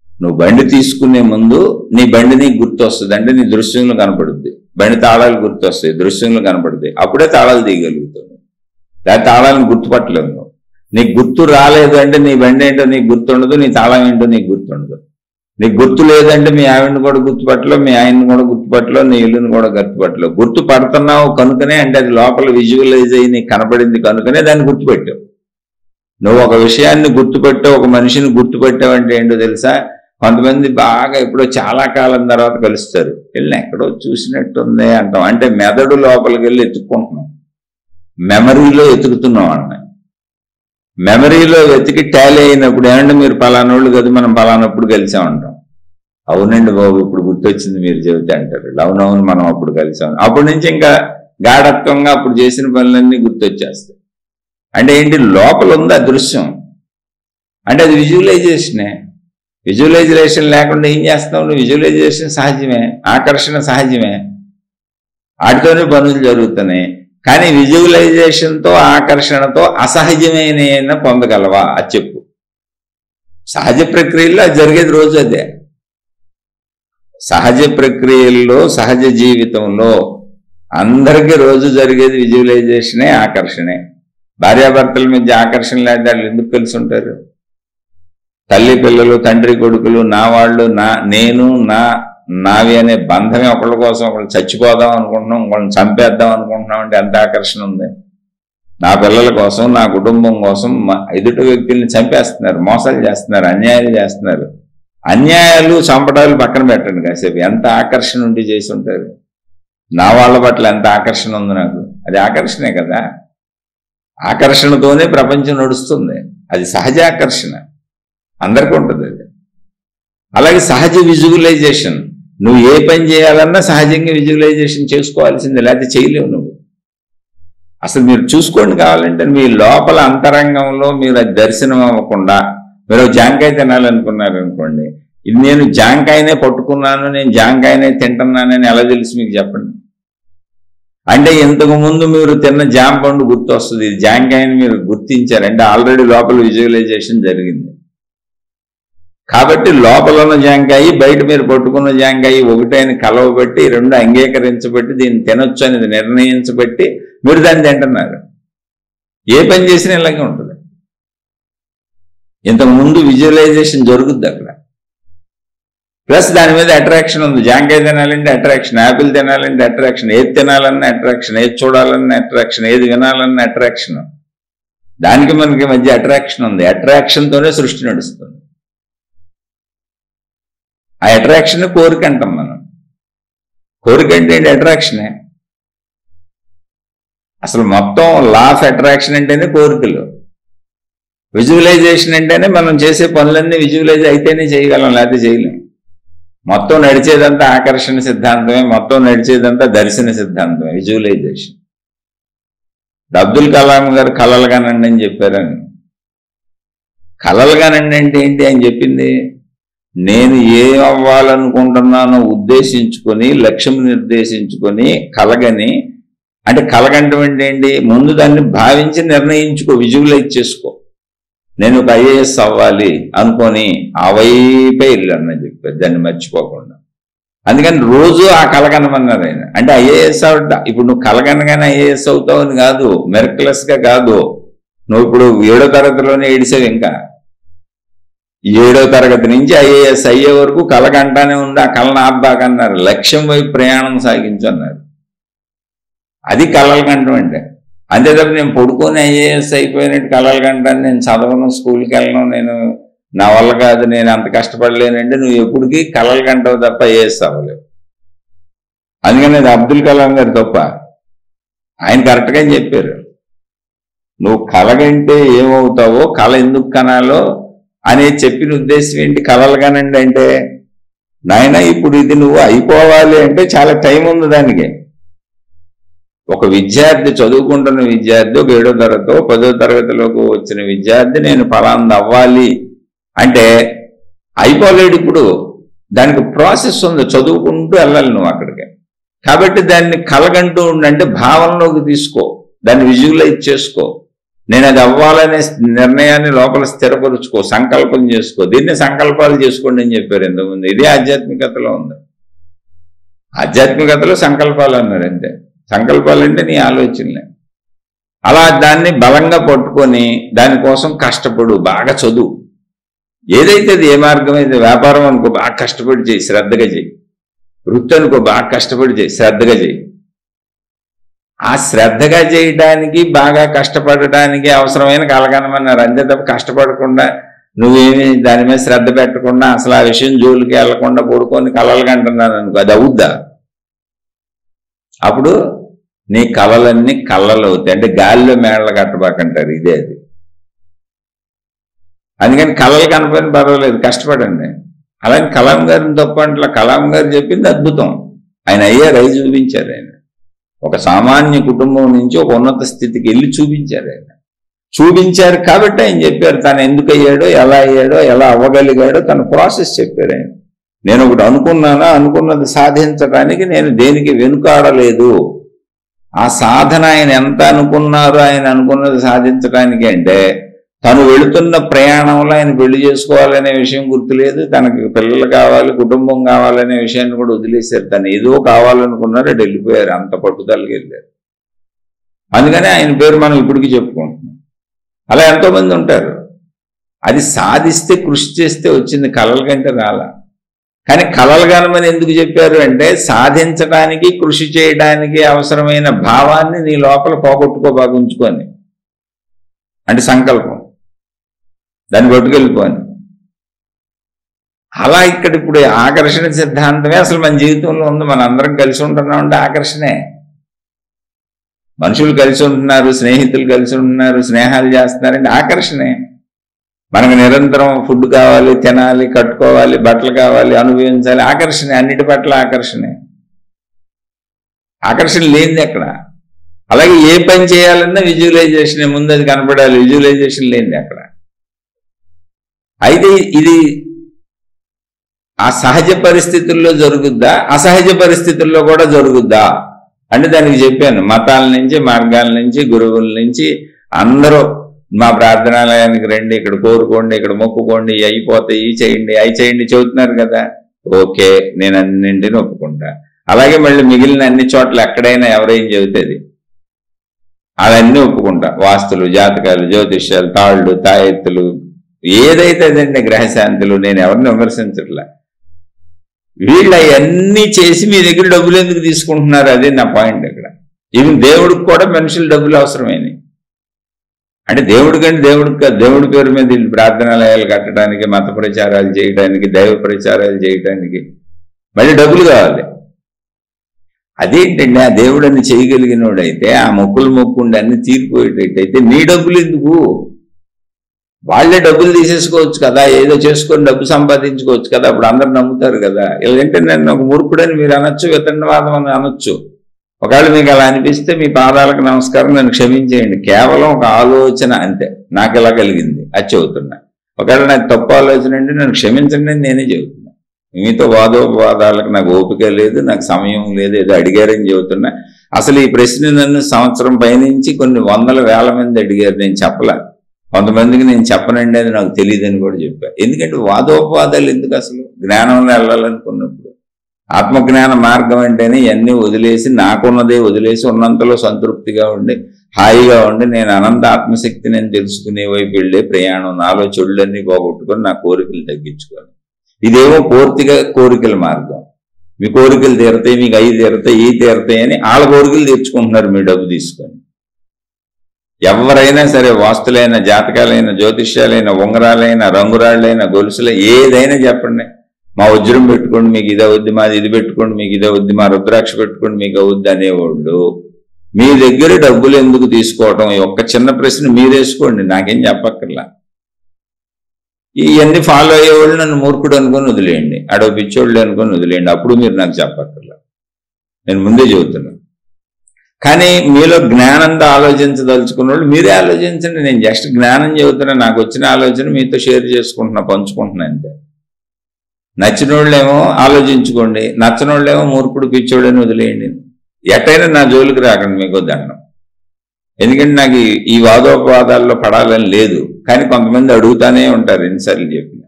నువ్వు బండి తీసుకునే ముందు నీ బండి నీకు గుర్తు వస్తుంది, అంటే నీ దృశ్యంలో కనపడుద్ది. బండి తాళాలు గుర్తు వస్తాయి, దృశ్యంలో కనపడుతుంది. అప్పుడే తాళాలు తీయగలుగుతావు. దాని తాళాలను గుర్తుపట్టలేవు. నువ్వు నీకు గుర్తు రాలేదు అంటే నీ బండి ఏంటో నీకు గుర్తుండదు, నీ తాళం ఏంటో నీకు గుర్తుండదు. నీకు గుర్తు లేదంటే మీ ఆవిడని కూడా గుర్తుపట్టలేవు, మీ ఆయన్ని కూడా గుర్తుపట్టలేవు, నీ ఇల్లుని కూడా గుర్తుపట్టలేవు. గుర్తుపడుతున్నావు కనుకనే, అంటే అది లోపల విజువలైజ్ అయ్యి నీకు కనపడింది కనుకనే దాన్ని గుర్తుపెట్టావు. నువ్వు ఒక విషయాన్ని గుర్తుపెట్టావు, ఒక మనిషిని గుర్తుపెట్టావు అంటే ఏంటో తెలుసా? కొంతమంది బాగా ఎప్పుడో చాలా కాలం తర్వాత కలుస్తారు, వెళ్ళి ఎక్కడో చూసినట్టుంది అంటాం. అంటే మెదడు లోపలికి వెళ్ళి ఎత్తుక్కుంటున్నాం, మెమరీలో ఎతుకుతున్నాం అన్న. మెమరీలో వెతికి టాలీ అయినప్పుడు ఏమంటే మీరు పలానోళ్ళు కదా, మనం పలానప్పుడు కలిసామంటాం. అవునండి బాబు ఇప్పుడు గుర్తొచ్చింది మీరు చెబితే అంటారు. అవునవును మనం అప్పుడు కలిసాం. అప్పటి నుంచి ఇంకా గాఢత్వంగా అప్పుడు చేసిన పనులన్నీ గుర్తొచ్చేస్తాయి. అంటే ఏంటి? లోపల ఉంది ఆ దృశ్యం, అంటే అది విజువలైజేషనే. విజువలైజేషన్ లేకుండా ఏం చేస్తావు నువ్వు? విజువలైజేషన్ సహజమే, ఆకర్షణ సహజమే, వాటితోనే పనులు జరుగుతున్నాయి. కానీ విజువలైజేషన్తో ఆకర్షణతో అసహజమైన పొందగలవా? అది చెప్పు. సహజ ప్రక్రియల్లో అది జరిగేది రోజు అదే. సహజ ప్రక్రియల్లో సహజ జీవితంలో అందరికీ రోజు జరిగేది విజువలైజేషనే, ఆకర్షణే. భార్యాభర్తల మధ్య ఆకర్షణ లేదా ఎందుకు కలిసి ఉంటారు? తల్లి పిల్లలు, తండ్రి కొడుకులు, నా వాళ్ళు, నేను నావి అనే బంధమే. ఒకళ్ళ కోసం ఒకళ్ళు చచ్చిపోదాం అనుకుంటున్నాం, ఒకళ్ళని చంపేద్దాం అనుకుంటున్నాం అంటే ఎంత ఆకర్షణ ఉంది. నా పిల్లల కోసం, నా కుటుంబం కోసం ఎదుటి వ్యక్తుల్ని చంపేస్తున్నారు, మోసాలు చేస్తున్నారు, అన్యాయాలు చేస్తున్నారు. అన్యాయాలు చంపడాలు పక్కన పెట్టండి కాసేపు, ఎంత ఆకర్షణ ఉండి చేసి ఉంటారు. నా వాళ్ళ పట్ల ఎంత ఆకర్షణ ఉంది నాకు, అది ఆకర్షణే కదా. ఆకర్షణతోనే ప్రపంచం నడుస్తుంది, అది సహజ ఆకర్షణ, అందరికీ ఉంటుంది అది. అలాగే సహజ విజువలైజేషన్, నువ్వు ఏ పని చేయాలన్నా సహజంగా విజువలైజేషన్ చేసుకోవాల్సిందే, లేకపోతే చేయలేవు నువ్వు. అసలు మీరు చూసుకోండి కావాలంటే, మీ లోపల అంతరంగంలో మీరు అది దర్శనం అవ్వకుండా, మీరు జాంకాయ తినాలనుకున్నారనుకోండి, ఇది నేను జాంకాయనే పట్టుకున్నాను, నేను జాంకాయనే తింటున్నానని ఎలా తెలుసు మీకు చెప్పండి? అంటే ఇంతకు ముందు మీరు తిన్న జామ పండు గుర్తు వస్తుంది, ఇది జాంకాయని మీరు గుర్తించారంటే ఆల్రెడీ లోపల విజువలైజేషన్ జరిగింది. కాబట్టి లోపల ఉన్న జాంకాయ, బయట మీరు పట్టుకున్న జాంకాయ ఒకటైన కలవబట్టి, రెండు అంగీకరించబట్టి, దీన్ని తినొచ్చు అనేది నిర్ణయించబట్టి మీరు దాన్ని తింటున్నారు. ఏ పని చేసినా ఇలాగే ఉంటుంది. ఇంతకు ముందు విజువలైజేషన్ జరుగుద్ది అక్కడ, ప్లస్ దాని మీద అట్రాక్షన్ ఉంది. జాంకాయ తినాలంటే అట్రాక్షన్, యాపిల్ తినాలంటే అట్రాక్షన్, ఏది తినాలన్నా అట్రాక్షన్, ఏది చూడాలన్నా అట్రాక్షన్, ఏది వినాలన్నా అట్రాక్షన్. దానికి మనకి మధ్య అట్రాక్షన్ ఉంది. అట్రాక్షన్తోనే సృష్టి నడుస్తుంది. ఆ అట్రాక్షన్ కోరిక అంటాం మనం. కోరిక అంటే ఏంటి? అట్రాక్షనే. అసలు మొత్తం లా ఆఫ్ అట్రాక్షన్ అంటేనే కోరికలు. విజువలైజేషన్ అంటేనే మనం చేసే పనులన్నీ విజువలైజ్ అయితేనే చేయగలం, లేకపోతే చేయలేం. మొత్తం నడిచేదంతా ఆకర్షణ సిద్ధాంతమే, మొత్తం నడిచేదంతా దర్శన సిద్ధాంతమే, విజువలైజేషన్. అబ్దుల్ కలాం గారు కలలు కానండి అని చెప్పారని. కలలు కానండి అంటే ఏంటి ఆయన చెప్పింది? నేను ఏం అవ్వాలనుకుంటున్నానో ఉద్దేశించుకొని లక్ష్యం నిర్దేశించుకొని కలగని, అంటే కలగంటం ఏంటి, ముందు దాన్ని భావించి నిర్ణయించుకో, విజువలైజ్ చేసుకో. నేను ఒక ఐఏఎస్ అవ్వాలి అనుకొని ఆ వైపే వెళ్ళానని చెప్పారు, దాన్ని మర్చిపోకుండా. అందుకని రోజు ఆ కలగనమన్నారు ఆయన. అంటే ఐఏఎస్ ఇప్పుడు నువ్వు కలగనగానే ఐఏఎస్ అవుతావు అని కాదు, మెరక్లెస్ గా కాదు. నువ్వు ఇప్పుడు 7వ తరగతిలోనే ఏడిసావు, ఇంకా 7వ తరగతి నుంచి ఐఏఎస్ అయ్యే వరకు కలగంటానే ఉంది. ఆ కళను ఆబ్బాకన్నారు, లక్ష్యం వైపు ప్రయాణం సాగించన్నారు. అది కళలు కంటం అంటే. అంతే తప్ప నేను పడుకొని ఐఏఎస్ అయిపోయినట్టు కళలు కంటాను, నేను చదవను, స్కూల్కి వెళ్ళను, నేను నా వల్ల కాదు, నేను అంత కష్టపడలేనంటే నువ్వు ఎప్పటికీ కళలు కంటావు తప్ప ఐఏఎస్ అవ్వలేవు. అందుకని అది అబ్దుల్ కలాం గారు తప్ప, ఆయన కరెక్ట్గా చెప్పారు. నువ్వు కలగంటే ఏమవుతావో, కళ ఎందుకు కనాలో అనేది చెప్పిన ఉద్దేశం ఏంటి, కళలు కనండి అంటే, నాయన ఇప్పుడు ఇది నువ్వు అయిపోవాలి అంటే చాలా టైం ఉంది దానికి. ఒక విద్యార్థి, చదువుకుంటున్న విద్యార్థి, ఒక 7వ తరగతో 10వ తరగతిలోకి వచ్చిన విద్యార్థి నేను ఫలాంది అవ్వాలి అంటే అయిపోలేడు. ఇప్పుడు దానికి ప్రాసెస్ ఉంది, చదువుకుంటూ వెళ్ళాలి నువ్వు అక్కడికి. కాబట్టి దాన్ని కలగంటూ ఉండంటే భావనలోకి తీసుకో, దాన్ని విజువలైజ్ చేసుకో. నేను అది అవ్వాలనే నిర్ణయాన్ని లోపల స్థిరపరుచుకో, సంకల్పం చేసుకో. దీన్ని సంకల్పాలు చేసుకోండి అని చెప్పారు ఇంతకుముందు. ఇదే ఆధ్యాత్మికతలో ఉంది. ఆధ్యాత్మికతలో సంకల్పాలు అన్నారు అంతే. సంకల్పాలంటే నీ ఆలోచనలే. అలా దాన్ని బలంగా పట్టుకొని దానికోసం కష్టపడు, బాగా చదువు. ఏదైతే అది ఏ మార్గం అయితే, వ్యాపారం అనుకో బాగా కష్టపడి చేయి, శ్రద్ధగా చేయి. వృత్తి అనుకో బాగా కష్టపడి చేయి, శ్రద్ధగా చేయి. ఆ శ్రద్ధగా చేయడానికి, బాగా కష్టపడటానికి అవసరమైన కలగనమన్నారు. అంతే తప్ప కష్టపడకుండా నువ్వేమి దాని మీద శ్రద్ధ పెట్టకుండా అసలు ఆ విషయం జోలికి వెళ్లకుండా పడుకొని కలలు కంటున్నాను అనుకో, అది అవుద్దా? అప్పుడు నీ కళలన్నీ కళ్ళలు అవుతాయి. అంటే గాలిలో మేడలు కట్టబాకంటారు, ఇదే అది. అందుకని కళలు కనపని పర్వాలేదు, కష్టపడండి. అలాగే కలాం గారిని తప్ప అంటే, కలాం గారు చెప్పింది అద్భుతం. ఆయన అయ్యారు, అయి చూపించారు. ఆయన ఒక సామాన్య కుటుంబం నుంచి ఒక ఉన్నత స్థితికి వెళ్ళి చూపించారు. ఆయన చూపించారు కాబట్టి ఆయన చెప్పారు, తను ఎందుకు అయ్యాడో, ఎలా అవ్వగలిగాడో తన ప్రాసెస్ చెప్పారు ఆయన. నేను ఒకటి అనుకున్నానా, అనుకున్నది సాధించడానికి నేను దేనికి వెనుకాడలేదు. ఆ సాధన ఆయన ఎంత అనుకున్నారో, ఆయన అనుకున్నది సాధించడానికి అంటే, తను వెళుతున్న ప్రయాణంలో ఆయన పెళ్లి చేసుకోవాలనే విషయం గుర్తులేదు, తనకి పిల్లలు కావాలి, కుటుంబం కావాలనే విషయాన్ని కూడా వదిలేశారు. తను ఏదో కావాలనుకున్నారో వెళ్ళిపోయారు, అంత పట్టుదలకి వెళ్ళారు. అందుకనే ఆయన పేరు మనం ఇప్పటికీ చెప్పుకుంటున్నాం. అలా ఎంతోమంది ఉంటారు. అది సాధిస్తే, కృషి చేస్తే వచ్చింది, కలల కంటే రాలా. కానీ కలలు కనమని ఎందుకు చెప్పారు అంటే, సాధించడానికి, కృషి చేయడానికి అవసరమైన భావాన్ని నీ లోపల పోగొట్టుకో, బాగా ఉంచుకొని. అంటే సంకల్పం, దాన్ని పట్టుకెళ్ళిపోని. అలా ఇక్కడ ఇప్పుడు ఆకర్షణ సిద్ధాంతమే అసలు మన జీవితంలో ఉంది. మన అందరం కలిసి ఉంటున్నాం అంటే ఆకర్షణే. మనుషులు కలిసి ఉంటున్నారు, స్నేహితులు కలిసి ఉంటున్నారు, స్నేహాలు చేస్తున్నారంటే ఆకర్షణే. మనకు నిరంతరం ఫుడ్ కావాలి, తినాలి, కట్టుకోవాలి, బట్టలు కావాలి, అనుభవించాలి, ఆకర్షణ. అన్నిటి పట్ల ఆకర్షణే. ఆకర్షణ లేనిది ఎక్కడ. అలాగే ఏ పని చేయాలన్నా విజువలైజేషన్, ముందు అది కనపడాలి, విజువలైజేషన్ లేనిది అక్కడ. అయితే ఇది ఆ సహజ పరిస్థితుల్లో జరుగుద్దా, అసహజ పరిస్థితుల్లో కూడా జరుగుద్దా అంటే దానికి చెప్పాను. మతాల నుంచి, మార్గాల నుంచి, గురువుల నుంచి అందరూ మా ప్రార్థనాలయానికి రండి, ఇక్కడ కోరుకోండి, ఇక్కడ మొక్కుకోండి, అయిపోతాయి, ఈ చేయండి, అవి చేయండి చెబుతున్నారు కదా. ఓకే, నేను అన్నింటిని ఒప్పుకుంటా. అలాగే మళ్ళీ మిగిలిన అన్ని చోట్ల ఎక్కడైనా ఎవరేం చెబుతుంది అవన్నీ ఒప్పుకుంటా. వాస్తులు, జాతకాలు, జ్యోతిష్యాలు, తాళ్ళు, తాయెత్తులు, ఏదైతే అదండి, గ్రహశాంతులు, నేను ఎవరిని విమర్శించట్లా. వీళ్ళు అవన్నీ చేసి మీ దగ్గర డబ్బులు ఎందుకు తీసుకుంటున్నారు, అదే నా పాయింట్ ఇక్కడ. ఈవెన్ దేవుడికి కూడా మనుషులు డబ్బులు అవసరమైనవి. అంటే దేవుడి కంటే దేవుడి పేరు మీద వీళ్ళు ప్రార్థనాలయాలు కట్టడానికి, మత ప్రచారాలు చేయడానికి, దైవ ప్రచారాలు చేయడానికి మళ్ళీ డబ్బులు కావాలి. అదేంటండి, ఆ దేవుడు అన్ని చేయగలిగినోడైతే, ఆ మొక్కులు మొక్కుండి అన్ని తీరిపోయేటట్టయితే నీ డబ్బులు ఎందుకు? వాళ్ళే డబ్బులు తీసేసుకోవచ్చు కదా, ఏదో చేసుకొని డబ్బు సంపాదించుకోవచ్చు కదా, అప్పుడు అందరు నమ్ముతారు కదా. ఎందుకంటే నేను ఒక మూర్ఖుడని మీరు అనొచ్చు, వితండవాదం అని అనొచ్చు. ఒకవేళ మీకు అలా అనిపిస్తే మీ పాదాలకు నమస్కారం, నన్ను క్షమించేయండి. కేవలం ఒక ఆలోచన అంతే, నాకు ఎలా కలిగింది అది చెబుతున్నా. ఒకవేళ నాకు తప్పు ఆలోచన అంటే నన్ను క్షమించండి అని నేనే చెబుతున్నా. మీతో వాదోపవాదాలకు నాకు ఓపిక లేదు, నాకు సమయం లేదు, ఏదో అడిగారని చెబుతున్నా. అసలు ఈ ప్రశ్న నన్ను సంవత్సరం పైనుంచి కొన్ని వందల వేల మంది అడిగారు, నేను చెప్పలే. కొంతమందికి నేను చెప్పనండి, అది నాకు తెలియదని కూడా చెప్పా. ఎందుకంటే వాదోపవాదాలు ఎందుకు? అసలు జ్ఞానంలో వెళ్ళాలనుకున్నప్పుడు ఆత్మజ్ఞాన మార్గం అంటేనే ఇవన్నీ వదిలేసి, నాకున్నదే వదిలేసి ఉన్నంతలో సంతృప్తిగా ఉండి హాయిగా ఉండి నేను అనంత ఆత్మశక్తిని నేను తెలుసుకునే వైపు వెళ్ళే ప్రయాణం. నాలో చెడులన్నీ పోగొట్టుకొని నా కోరికలు తగ్గించుకోవాలి. ఇదేమో పూర్తిగా కోరికల మార్గం. మీ కోరికలు తీరతాయి, మీకు అవి తీరతాయి, ఈ తీరతాయి అని వాళ్ళ కోరికలు తీర్చుకుంటున్నారు మీ డబ్బు తీసుకొని. ఎవరైనా సరే, వాస్తులైన, జాతకాలైన, జ్యోతిష్యాలైన, ఉంగరాలైన, రంగురాళ్ళైన, గొలుసుల ఏదైనా చెప్పండి, మా వజ్రం పెట్టుకోండి మీకు ఇదే వద్దు, మాది ఇది పెట్టుకోండి మీకు ఇదే వద్దు, మా రుద్రాక్ష పెట్టుకోండి మీకు అవుద్ది అనేవాళ్ళు మీ దగ్గర డబ్బులు ఎందుకు తీసుకోవటం? ఒక్క చిన్న ప్రశ్న మీరేసుకోండి, నాకేం చెప్పక్కర్లా. ఇవన్నీ ఫాలో అయ్యేవాళ్ళు నన్ను మూర్ఖుడు అనుకొని వదిలేయండి, అడవి పిచ్చోళ్ళు అనుకొని వదిలేయండి, అప్పుడు మీరు నాకు చెప్పక్కర్లా, నేను ముందే చెబుతున్నాను. కానీ మీలో జ్ఞానంతో ఆలోచించదలుచుకున్న వాళ్ళు మీరే ఆలోచించండి. నేను జస్ట్ జ్ఞానం చెబుతున్నా, నాకు వచ్చిన ఆలోచన మీతో షేర్ చేసుకుంటున్నా, పంచుకుంటున్నా అంతే. నచ్చిన వాళ్ళేమో ఆలోచించుకోండి, నచ్చని వాళ్ళేమో మూర్ఖుడు పిచ్చోడని వదిలేయండి. ఎట్టయినా నా జోలికి రాకండి, మీకు దండం. ఎందుకంటే నాకు ఈ వాదోపవాదాల్లో పడాలని లేదు. కానీ కొంతమంది అడుగుతానే ఉంటారు ఎన్నిసార్లు చెప్పిన.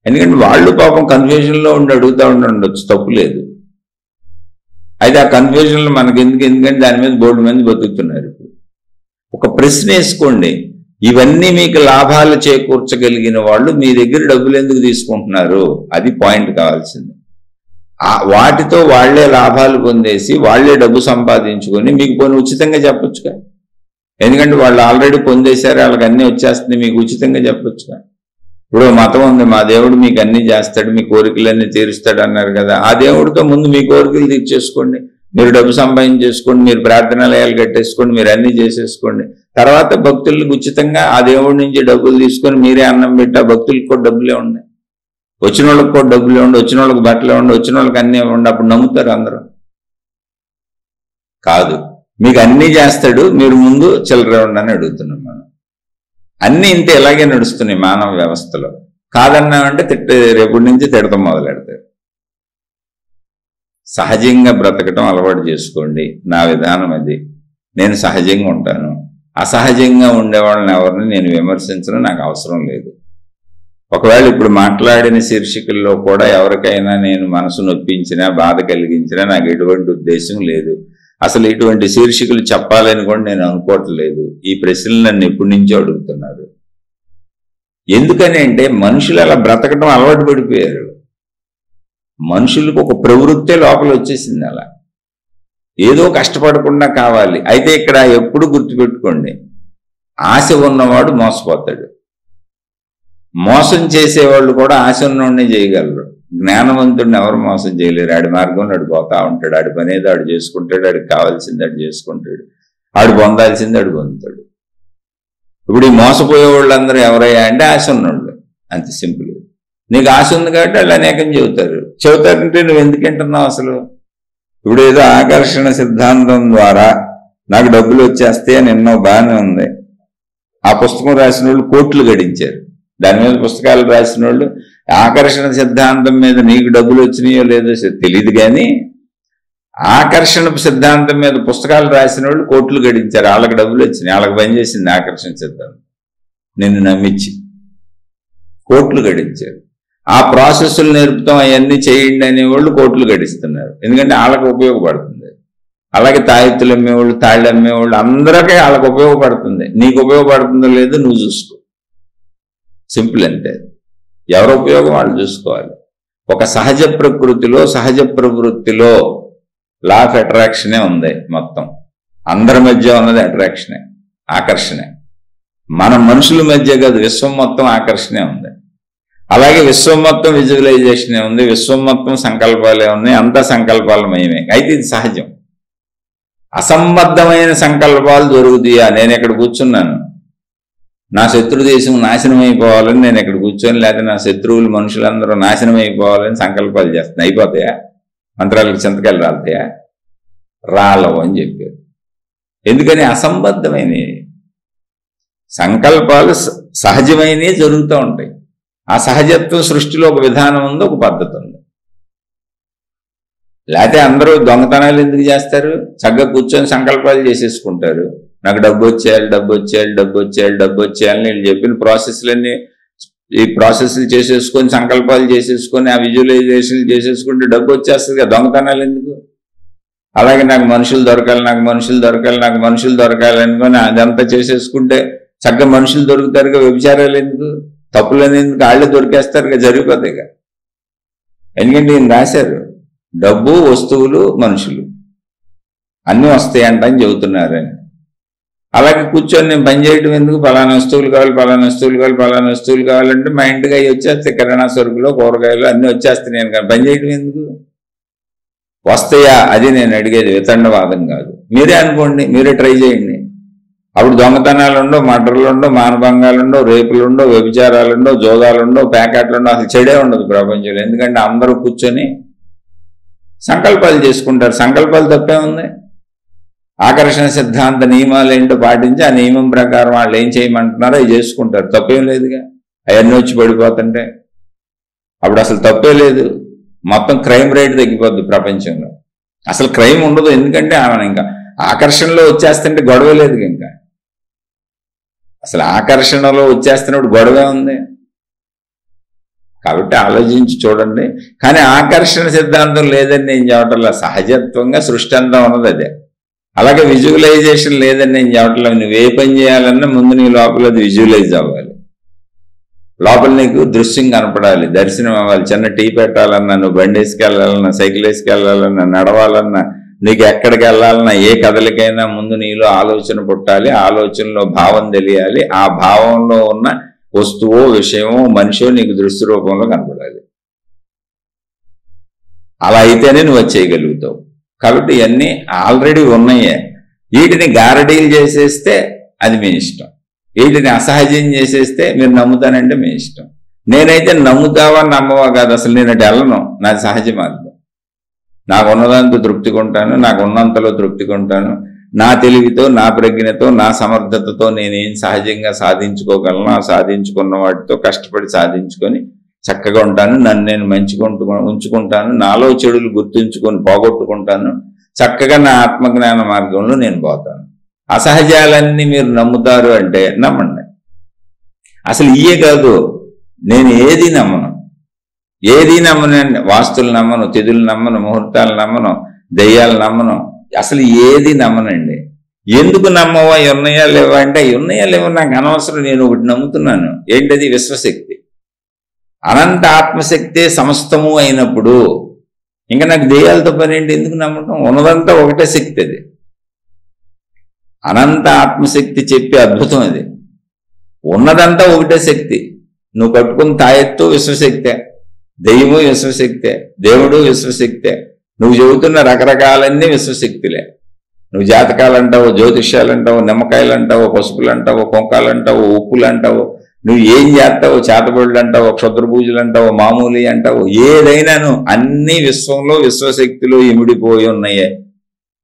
ఎందుకంటే వాళ్ళు పాపం కన్ఫ్యూజన్లో ఉండి అడుగుతూ ఉండొచ్చు, తప్పు లేదు. అయితే ఆ కన్ఫ్యూజన్లో మనకి ఎందుకంటే దాని మీద బోర్డు మంది బతుకుతున్నారు. ఇప్పుడు ఒక ప్రశ్న వేసుకోండి, ఇవన్నీ మీకు లాభాలు చేకూర్చగలిగిన వాళ్ళు మీ దగ్గర డబ్బులు ఎందుకు తీసుకుంటున్నారు? అది పాయింట్ కావాల్సింది. వాటితో వాళ్లే లాభాలు పొందేసి వాళ్లే డబ్బు సంపాదించుకొని మీకు పోనీ ఉచితంగా చెప్పొచ్చుగా. ఎందుకంటే వాళ్ళు ఆల్రెడీ పొందేశారు, వాళ్ళకి అన్నీ వచ్చేస్తుంది, మీకు ఉచితంగా చెప్పొచ్చుగా. ఇప్పుడు మతం ఉంది, మా దేవుడు మీకు అన్నీ చేస్తాడు, మీ కోరికలన్నీ తీరుస్తాడు అన్నారు కదా. ఆ దేవుడితో ముందు మీ కోరికలు తీర్చేసుకోండి, మీరు డబ్బు సంపాదించేసుకోండి, మీరు ప్రార్థనాలయాలు కట్టేసుకోండి, మీరు అన్నీ చేసేసుకోండి. తర్వాత భక్తులకు ఉచితంగా ఆ దేవుడి నుంచి డబ్బులు తీసుకొని మీరే అన్నం పెట్టి ఆ భక్తులకు కూడా డబ్బులే ఉన్నాయి, వచ్చిన వాళ్ళకి కూడా డబ్బులే ఉండి, వచ్చిన వాళ్ళకి బట్టలే ఉండి, వచ్చిన వాళ్ళకి అన్నీ ఉండి. అప్పుడు నమ్ముతారు అందరూ? కాదు, మీకు అన్నీ చేస్తాడు, మీరు ముందు చిల్లర ఉండని అడుగుతున్నాం మనం. అన్నీ ఇంత ఇలాగే నడుస్తున్నాయి మానవ వ్యవస్థలో. కాదన్నామంటే రేపటి నుంచి తిడతాం మొదలెడతారు. సహజంగా బ్రతకటం అలవాటు చేసుకోండి, నా విధానం అది. నేను సహజంగా ఉంటాను, అసహజంగా ఉండేవాళ్ళని ఎవరిని నేను విమర్శించడం నాకు అవసరం లేదు. ఒకవేళ ఇప్పుడు మాట్లాడిన శీర్షికల్లో కూడా ఎవరికైనా నేను మనసు నొప్పించినా, బాధ కలిగించినా నాకు ఎటువంటి ఉద్దేశం లేదు. అసలు ఇటువంటి శీర్షికలు చెప్పాలని కూడా నేను అనుకోవట్లేదు. ఈ ప్రశ్నలు నన్ను ఎప్పటి నుంచో అడుగుతున్నారు. ఎందుకని అంటే మనుషులు అలా బ్రతకడం అలవాటు పడిపోయారు. మనుషులకు ఒక ప్రవృత్తే లోపల వచ్చేసింది. అలా ఏదో కష్టపడకుండా కావాలి. అయితే ఇక్కడ ఎప్పుడు గుర్తుపెట్టుకోండి, ఆశ ఉన్నవాడు మోసపోతాడు. మోసం చేసేవాళ్ళు కూడా ఆశ ఉన్నవాడిని చేయగలరు. జ్ఞానవంతుడిని ఎవరు మోసం చేయలేరు. ఆడి మార్గంలో ఆడు పోతా ఉంటాడు, ఆడి పని ఏదో ఆడు చేసుకుంటాడు, ఆడికి కావాల్సింది ఆడు చేసుకుంటాడు, ఆడు పొందాల్సింది ఆడు పొందుతాడు. ఇప్పుడు ఈ మోసపోయే వాళ్ళందరూ ఎవరయ్యా అంటే ఆశ ఉన్నోళ్ళు, అంత సింపుల్. నీకు ఆశ ఉంది కాబట్టి వాళ్ళు అనేకం చెబుతారంటే నువ్వు ఎందుకు వింటున్నావు అసలు? ఇప్పుడు ఏదో ఆకర్షణ సిద్ధాంతం ద్వారా నాకు డబ్బులు వచ్చేస్తే అని ఎన్నో బాగానే ఉంది. ఆ పుస్తకం రాసిన వాళ్ళు కోట్లు గడించారు. దాని మీద పుస్తకాలు రాసిన వాళ్ళు ఆకర్షణ సిద్ధాంతం మీద నీకు డబ్బులు వచ్చినాయో లేదో తెలియదు, కానీ ఆకర్షణ సిద్ధాంతం మీద పుస్తకాలు రాసిన వాళ్ళు కోట్లు గడించారు. వాళ్ళకి డబ్బులు వచ్చినాయి, వాళ్ళకి పనిచేసింది ఆకర్షణ సిద్ధాంతం. నిన్ను నమ్మించి కోట్లు గడించారు. ఆ ప్రాసెస్లు నేర్పుతాం, అవన్నీ చేయండి అనేవాళ్ళు కోట్లు గడిస్తున్నారు. ఎందుకంటే వాళ్ళకి ఉపయోగపడుతుంది. అలాగే తాయెత్తులు అమ్మేవాళ్ళు, తాళ్ళు అమ్మేవాళ్ళు అందరికీ వాళ్ళకి ఉపయోగపడుతుంది. నీకు ఉపయోగపడుతుందో లేదో నువ్వు చూసుకో. సింపుల్ అంతే. ఎవరి ఉపయోగం వాళ్ళు చూసుకోవాలి. ఒక సహజ ప్రకృతిలో, సహజ ప్రవృత్తిలో లా ఆఫ్ అట్రాక్షనే ఉంది. మొత్తం అందరి మధ్య ఉన్నది అట్రాక్షనే, ఆకర్షణే. మన మనుషుల మధ్య కాదు, విశ్వం మొత్తం ఆకర్షణే ఉంది. అలాగే విశ్వం మొత్తం విజువలైజేషనే ఉంది, విశ్వం మొత్తం సంకల్పాలే ఉన్నాయి, అంతా సంకల్పాలమయమే. అయితే ఇది సహజం. అసంబద్ధమైన సంకల్పాలు జరుగుతాయా? నేను ఇక్కడ కూర్చున్నాను, నా శత్రు దేశం నాశనం అయిపోవాలని నేను ఇక్కడ కూర్చొని, లేకపోతే నా శత్రువులు మనుషులందరూ నాశనం అయిపోవాలని సంకల్పాలు చేస్తున్నాయి. అయిపోతాయా? మంత్రాలకు చింతకాయలు రాలుతాయా? రాలవు అని చెప్పారు. ఎందుకని? అసంబద్ధమైనవి. సంకల్పాలు సహజమైనవి జరుగుతూ ఉంటాయి. ఆ సహజత్వం సృష్టిలో ఒక విధానం ఉంది, ఒక పద్ధతి ఉంది. లేకపోతే అందరూ దొంగతనాలు ఎందుకు చేస్తారు? చక్కగా కూర్చొని సంకల్పాలు చేసేసుకుంటారు. నాకు డబ్బు వచ్చేయాలి, డబ్బు వచ్చేయాలి, డబ్బు వచ్చేయాలి, డబ్బు వచ్చేయాలని వీళ్ళు చెప్పిన ప్రాసెస్లన్నీ ఈ ప్రాసెస్లు చేసేసుకొని సంకల్పాలు చేసేసుకొని ఆ విజువలైజేషన్లు చేసేసుకుంటే డబ్బు వచ్చేస్తుంది కదా. దొంగతనాలు ఎందుకు? అలాగే నాకు మనుషులు దొరకాలి, నాకు మనుషులు దొరకాలి, నాకు మనుషులు దొరకాలి అనుకొని అదంతా చేసేసుకుంటే చక్కగా మనుషులు దొరుకుతారుగా. వ్యభిచారాలు ఎందుకు? తప్పులని ఎందుకు? వాళ్ళే దొరికేస్తారుగా, జరిగిపోతాయిగా. ఎందుకంటే ఈయన రాశారు, డబ్బు, వస్తువులు, మనుషులు అన్నీ వస్తాయంట అని చెబుతున్నారని. అలాగే కూర్చొని నేను పని చేయడం ఎందుకు? పలానా వస్తువులు కావాలి, పలానా వస్తువులు కావాలి, పలానా వస్తువులు కావాలంటే మా ఇంటికి అవి వచ్చేస్తాయి. కిరాణా సరుకులు, కూరగాయలు అన్నీ వచ్చేస్తాయి. నేను కానీ పని చేయడం ఎందుకు? వస్తాయా అది నేను అడిగేది, వితండవాదం కాదు. మీరే అనుకోండి, మీరే ట్రై చేయండి. అప్పుడు దొంగతనాలు ఉండవు, మర్డర్లు ఉండవు, మానభంగాలు ఉండవు, రేపులు ఉండవు, వ్యభిచారాలు ఉండవు, జోదాలు ఉండవు, ప్యాకెట్లు ఉండవు, అసలు చెడే ఉండదు ప్రపంచంలో. ఎందుకంటే అందరూ కూర్చొని సంకల్పాలు చేసుకుంటారు. సంకల్పాలు తప్పే ఉంది. ఆకర్షణ సిద్ధాంత నియమాలు ఏంటో పాటించి ఆ నియమం ప్రకారం వాళ్ళు ఏం చేయమంటున్నారో అవి చేసుకుంటారు. తప్పేం లేదుగా. అవన్నీ వచ్చి పడిపోతుంటే అప్పుడు అసలు తప్పే లేదు. మొత్తం క్రైమ్ రేట్ తగ్గిపోద్ది ప్రపంచంలో. అసలు క్రైమ్ ఉండదు. ఎందుకంటే ఆమె ఇంకా ఆకర్షణలో వచ్చేస్తుంటే గొడవ లేదు. ఇంకా అసలు ఆకర్షణలో వచ్చేస్తున్నప్పుడు గొడవే ఉంది. కాబట్టి ఆలోచించి చూడండి. కానీ ఆకర్షణ సిద్ధాంతం లేదని నేను చెప్పటంలా, సహజత్వంగా సృష్టి అంతా ఉన్నది అదే. అలాగే విజువలైజేషన్ లేదని నేను చెప్పట్లేదు. నువ్వు ఏ పని చేయాలన్నా ముందు నీ లోపల అది విజువలైజ్ అవ్వాలి. లోపల నీకు దృశ్యం కనపడాలి, దర్శనం అవ్వాలి. చిన్న టీ పెట్టాలన్నా, నువ్వు బండి వేసుకెళ్ళాలన్నా, సైకిల్ వేసుకెళ్ళాలన్నా, నడవాలన్నా, నీకు ఎక్కడికి వెళ్ళాలన్నా, ఏ కదలికైనా ముందు నీలో ఆలోచన పుట్టాలి. ఆలోచనలో భావం తెలియాలి. ఆ భావంలో ఉన్న వస్తువో, విషయమో, మనిషో నీకు దృశ్య రూపంలో కనపడాలి. అలా అయితేనే నువ్వు చేయగలుగుతావు. కాబట్టి ఇవన్నీ ఆల్రెడీ ఉన్నాయే. వీటిని గారడీలు చేసేస్తే అది మీ ఇష్టం. వీటిని అసహజం చేసేస్తే మీరు నమ్ముతానంటే మీ ఇష్టం. నేనైతే నమ్ముతావా నమ్మవా కాదు, అసలు నేను అటు వెళ్ళను. నాది సహజ మార్గం. నాకు ఉన్నదంతా తృప్తి కొంటాను, నాకు ఉన్నంతలో తృప్తి కొంటాను. నా తెలివితో, నా ప్రజ్ఞతో, నా సమర్థతతో నేనేం సహజంగా సాధించుకోగలను, ఆ సాధించుకున్న వాటితో కష్టపడి సాధించుకొని చక్కగా ఉంటాను. నన్ను నేను ఉంచుకుంటాను. నాలో చెడులు గుర్తుంచుకొని పోగొట్టుకుంటాను. చక్కగా నా ఆత్మజ్ఞాన మార్గంలో నేను పోతాను. అసహజాలన్నీ మీరు నమ్ముతారు అంటే నమ్మండి. అసలు ఇయే కాదు, నేను ఏది నమ్మను. వాస్తులు నమ్మను, తిథులు నమ్మను, ముహూర్తాలు నమ్మను, దయ్యాలు నమ్మను, అసలు ఏది నమ్మనండి. ఎందుకు నమ్మవా? ఉన్నాయా లేవా అంటే ఉన్నాయా లేవా నాకు అనవసరం. నేను ఒకటి నమ్ముతున్నాను. ఏంటది? విశ్వశక్తి. అనంత ఆత్మశక్తే సమస్తము అయినప్పుడు ఇంకా నాకు దెయ్యాలతో పని ఏంటి? ఎందుకు నమ్మటం? ఉన్నదంతా ఒకటే శక్తి. అది అనంత ఆత్మశక్తి చెప్పే అద్భుతం. అది ఉన్నదంతా ఒకటే శక్తి. నువ్వు కట్టుకున్న తాయెత్తు విశ్వశక్తే, దెయ్యము విశ్వశక్తే, దేవుడు విశ్వశక్తే. నువ్వు చెబుతున్న రకరకాలన్నీ విశ్వశక్తులే. నువ్వు జాతకాలు అంటావు, జ్యోతిష్యాలు అంటావు, నిమ్మకాయలు అంటావు, పసుపులు అంటావు, కుంకాలు అంటావు, ఉప్పులు అంటావు, నువ్వు ఏం చేస్తావు, చేతబడులు అంటావు, క్షుద్ర పూజలు అంటావు, మామూలు అంటావు, ఏదైనాను అన్ని విశ్వంలో విశ్వశక్తిలో ఇమిడిపోయి ఉన్నాయే.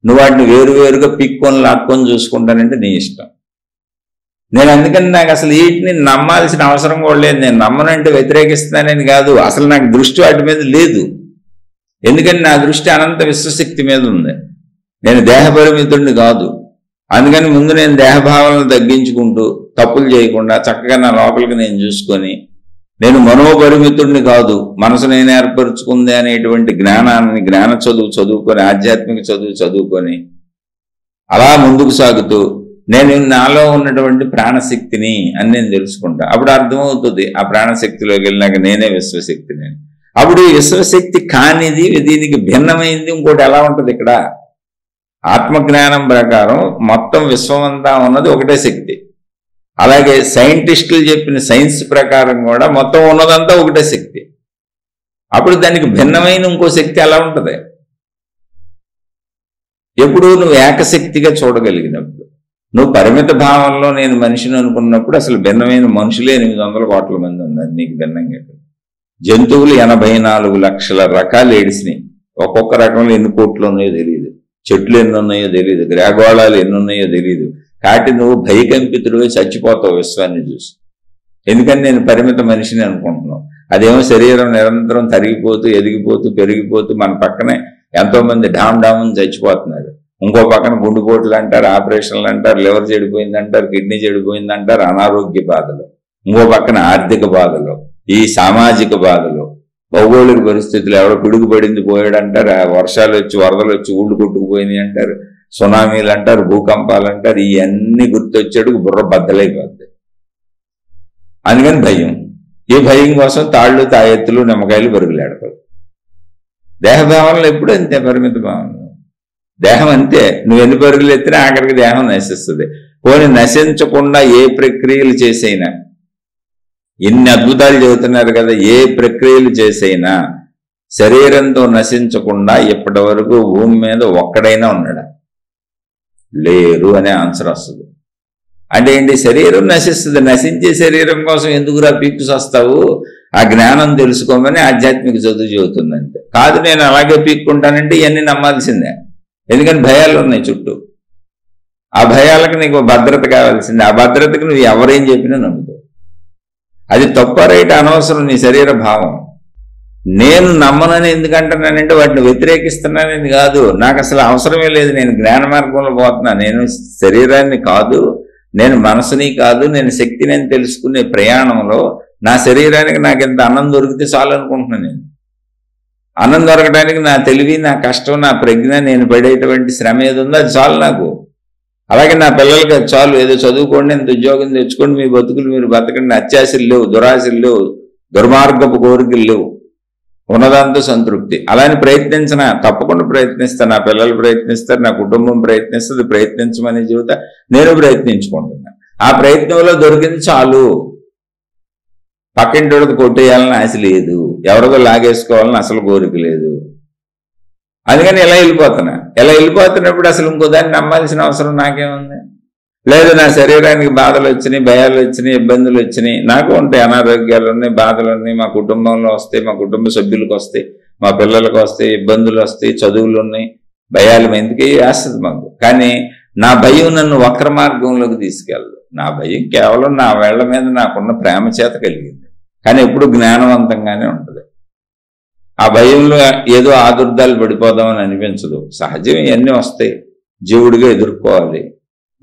నువ్వు వాటిని వేరువేరుగా పిక్కొని లాక్కొని చూసుకుంటానంటే నీ ఇష్టం. నేను అందుకని నాకు అసలు వీటిని నమ్మాల్సిన అవసరం కూడా లేదు. నేను నమ్మనంటే వ్యతిరేకిస్తానని కాదు, అసలు నాకు దృష్టి వాటి మీద లేదు. ఎందుకని నా దృష్టి అనంత విశ్వశక్తి మీద ఉంది. నేను దేహపరిమితుడిని కాదు. అందుకని ముందు నేను దేహభావాలను తగ్గించుకుంటూ తప్పులు చేయకుండా చక్కగా నా లోపలికి నేను చూసుకొని, నేను మనోపరిమితుడిని కాదు, మనసు నేను ఏర్పరచుకుంది అనేటువంటి జ్ఞాన చదువుకొని, ఆధ్యాత్మిక చదువుకొని అలా ముందుకు సాగుతూ నేను నాలో ఉన్నటువంటి ప్రాణశక్తిని అని నేను తెలుసుకుంటా. అప్పుడు అర్థమవుతుంది, ఆ ప్రాణశక్తిలోకి వెళ్ళినాక నేనే విశ్వశక్తిని. అప్పుడు ఈ విశ్వశక్తి కానిది, దీనికి భిన్నమైంది ఇంకోటి ఎలా ఉంటుంది? ఇక్కడ ఆత్మజ్ఞానం ప్రకారం మొత్తం విశ్వమంతా ఉన్నది ఒకటే శక్తి. అలాగే సైంటిస్టులు చెప్పిన సైన్స్ ప్రకారం కూడా మొత్తం ఉన్నదంతా ఒకటే శక్తి. అప్పుడు దానికి భిన్నమైన ఇంకో శక్తి ఎలా ఉంటుంది? ఎప్పుడు నువ్వు ఏకశక్తిగా చూడగలిగినప్పుడు, నువ్వు పరిమిత భావంలో నేను మనిషిని అనుకున్నప్పుడు అసలు భిన్నమైన మనుషులే 800 కోట్ల మంది ఉన్నారు. నీకు భిన్నంగా జంతువులు 84 లక్షల రకాలు ఏడిసినాయి. ఒక్కొక్క రకంలో ఎన్ని కోట్లు ఉన్నాయో తెలియదు, చెట్లు ఎన్ని ఉన్నాయో తెలియదు, గ్రహగోళాలు ఎన్ని ఉన్నాయో తెలియదు. కాబట్టి నువ్వు భయకంపితుడివై చచ్చిపోతావు విశ్వాన్ని చూసి. ఎందుకని నేను పరిమిత మనిషిని అనుకుంటున్నావు. అదేమో శరీరం నిరంతరం తరిగిపోతూ ఎదిగిపోతూ పెరిగిపోతూ మన పక్కనే ఎంతోమంది డామ్ డామ్ చచ్చిపోతున్నారు. ఇంకో పక్కన గుండెపోట్లు అంటారు, ఆపరేషన్లు అంటారు, లివర్ చెడిపోయిందంటారు, కిడ్నీ చెడిపోయిందంటారు, అనారోగ్య బాధలు, ఇంకో పక్కన ఆర్థిక బాధలు, ఈ సామాజిక బాధలు, భౌగోళిక పరిస్థితులు, ఎవడో పిడుగు పడింది పోయాడంటారు, వర్షాలు వచ్చి వరదలు వచ్చి ఊళ్ళు కొట్టుకుపోయినాయి అంటారు, సునామీలు అంటారు, భూకంపాలు అంటారు. ఇవన్నీ గుర్తొచ్చాడు బుర్ర బద్దలైపోద్ది. అందుకని భయం. ఈ భయం కోసం తాళ్ళు తాయెత్తులు నిమ్మకాయలు పరుగులాడతావు. దేహభావనలు ఎప్పుడు అంతే, పరిమిత భావనలు. దేహం అంతే, నువ్వు ఎన్ని పరుగులు ఎత్తినా ఆఖరికి దేహం నశిస్తుంది. పోనీ నశించకుండా ఏ ప్రక్రియలు చేసైనా, ఇన్ని అద్భుతాలు చెబుతున్నారు కదా, ఏ ప్రక్రియలు చేసైనా శరీరంతో నశించకుండా ఇప్పటి వరకు భూమి మీద ఒక్కడైనా ఉన్నాడా? లేరు అనే ఆన్సర్ వస్తుంది. అంటే ఏంటి? శరీరం నశిస్తుంది. నశించే శరీరం కోసం ఎందుకురా పీక్కు వస్తావు? ఆ జ్ఞానం తెలుసుకోమని ఆధ్యాత్మిక చదువు చెబుతుందంటే. కాదు నేను అలాగే పీక్కుంటానంటే ఇవన్నీ నమ్మాల్సిందే. ఎందుకని భయాలు ఉన్నాయి చుట్టూ. ఆ భయాలకు నీకు భద్రత కావాల్సిందే. ఆ భద్రతకు నువ్వు ఎవరేం చెప్పినా నమ్ముతావు. అది తప్ప రైట్ అనవసరం నీ శరీర భావం. నేను నమ్మనని ఎందుకంటున్నానంటే వాటిని వ్యతిరేకిస్తున్నానని కాదు, నాకు అసలు అవసరమే లేదు. నేను జ్ఞాన మార్గంలో పోతున్నా. నేను శరీరాన్ని కాదు, నేను మనసుని కాదు, నేను శక్తిని అని తెలుసుకునే ప్రయాణంలో నా శరీరానికి నాకు ఎంత అన్నం దొరికితే చాలు అనుకుంటున్నాను. నేను అన్నం దొరకడానికి నా తెలివి, నా కష్టం, నా ప్రజ్ఞ, నేను పడేటువంటి శ్రమ ఏది ఉందో అది చాలు నాకు. అలాగే నా పిల్లలకి అది చాలు. ఏదో చదువుకోండి, ఎంత ఉద్యోగం తెచ్చుకోండి, మీ బతుకులు మీరు బతకండి, అత్యాశలు లేవు, దురాశలు లేవు, దుర్మార్గపు కోరికలు లేవు, ఉన్నదాంతో సంతృప్తి. అలాని ప్రయత్నించిన తప్పకుండా ప్రయత్నిస్తాను. నా పిల్లలు ప్రయత్నిస్తారు, నా కుటుంబం ప్రయత్నిస్తుంది. ప్రయత్నించమని చెబుతా, నేను ప్రయత్నించుకుంటున్నా. ఆ ప్రయత్నంలో దొరికింది చాలు. పక్కింటితో కొట్టేయాలని ఆశ లేదు, ఎవరిదో లాగేసుకోవాలని అసలు కోరిక లేదు. అందుకని ఎలా వెళ్ళిపోతున్నా. ఎలా వెళ్ళిపోతున్నప్పుడు అసలు ఇంకో దాన్ని నమ్మాల్సిన అవసరం నాకేముంది? లేదు, నా శరీరానికి బాధలు వచ్చినాయి, భయాలు వచ్చినాయి, ఇబ్బందులు వచ్చినాయి, నాకు ఉంటాయి, అనారోగ్యాలు ఉన్నాయి, బాధలు ఉన్నాయి, మా కుటుంబంలో వస్తాయి, మా కుటుంబ సభ్యులకు వస్తాయి, మా పిల్లలకు వస్తాయి, ఇబ్బందులు వస్తాయి, చదువులు ఉన్నాయి, భయాలు ఎందుకే వేస్తుంది మాకు. కానీ నా భయం నన్ను వక్ర మార్గంలోకి తీసుకెళ్ళదు. నా భయం కేవలం నా వేళ్ల మీద నాకున్న ప్రేమ చేత కలిగింది. కానీ ఎప్పుడు జ్ఞానవంతంగానే ఉంటుంది. ఆ భయంలో ఏదో ఆదుర్దాలు పడిపోదామని అనిపించదు. సహజం ఇవన్నీ వస్తాయి, జీవుడిగా ఎదుర్కోవాలి.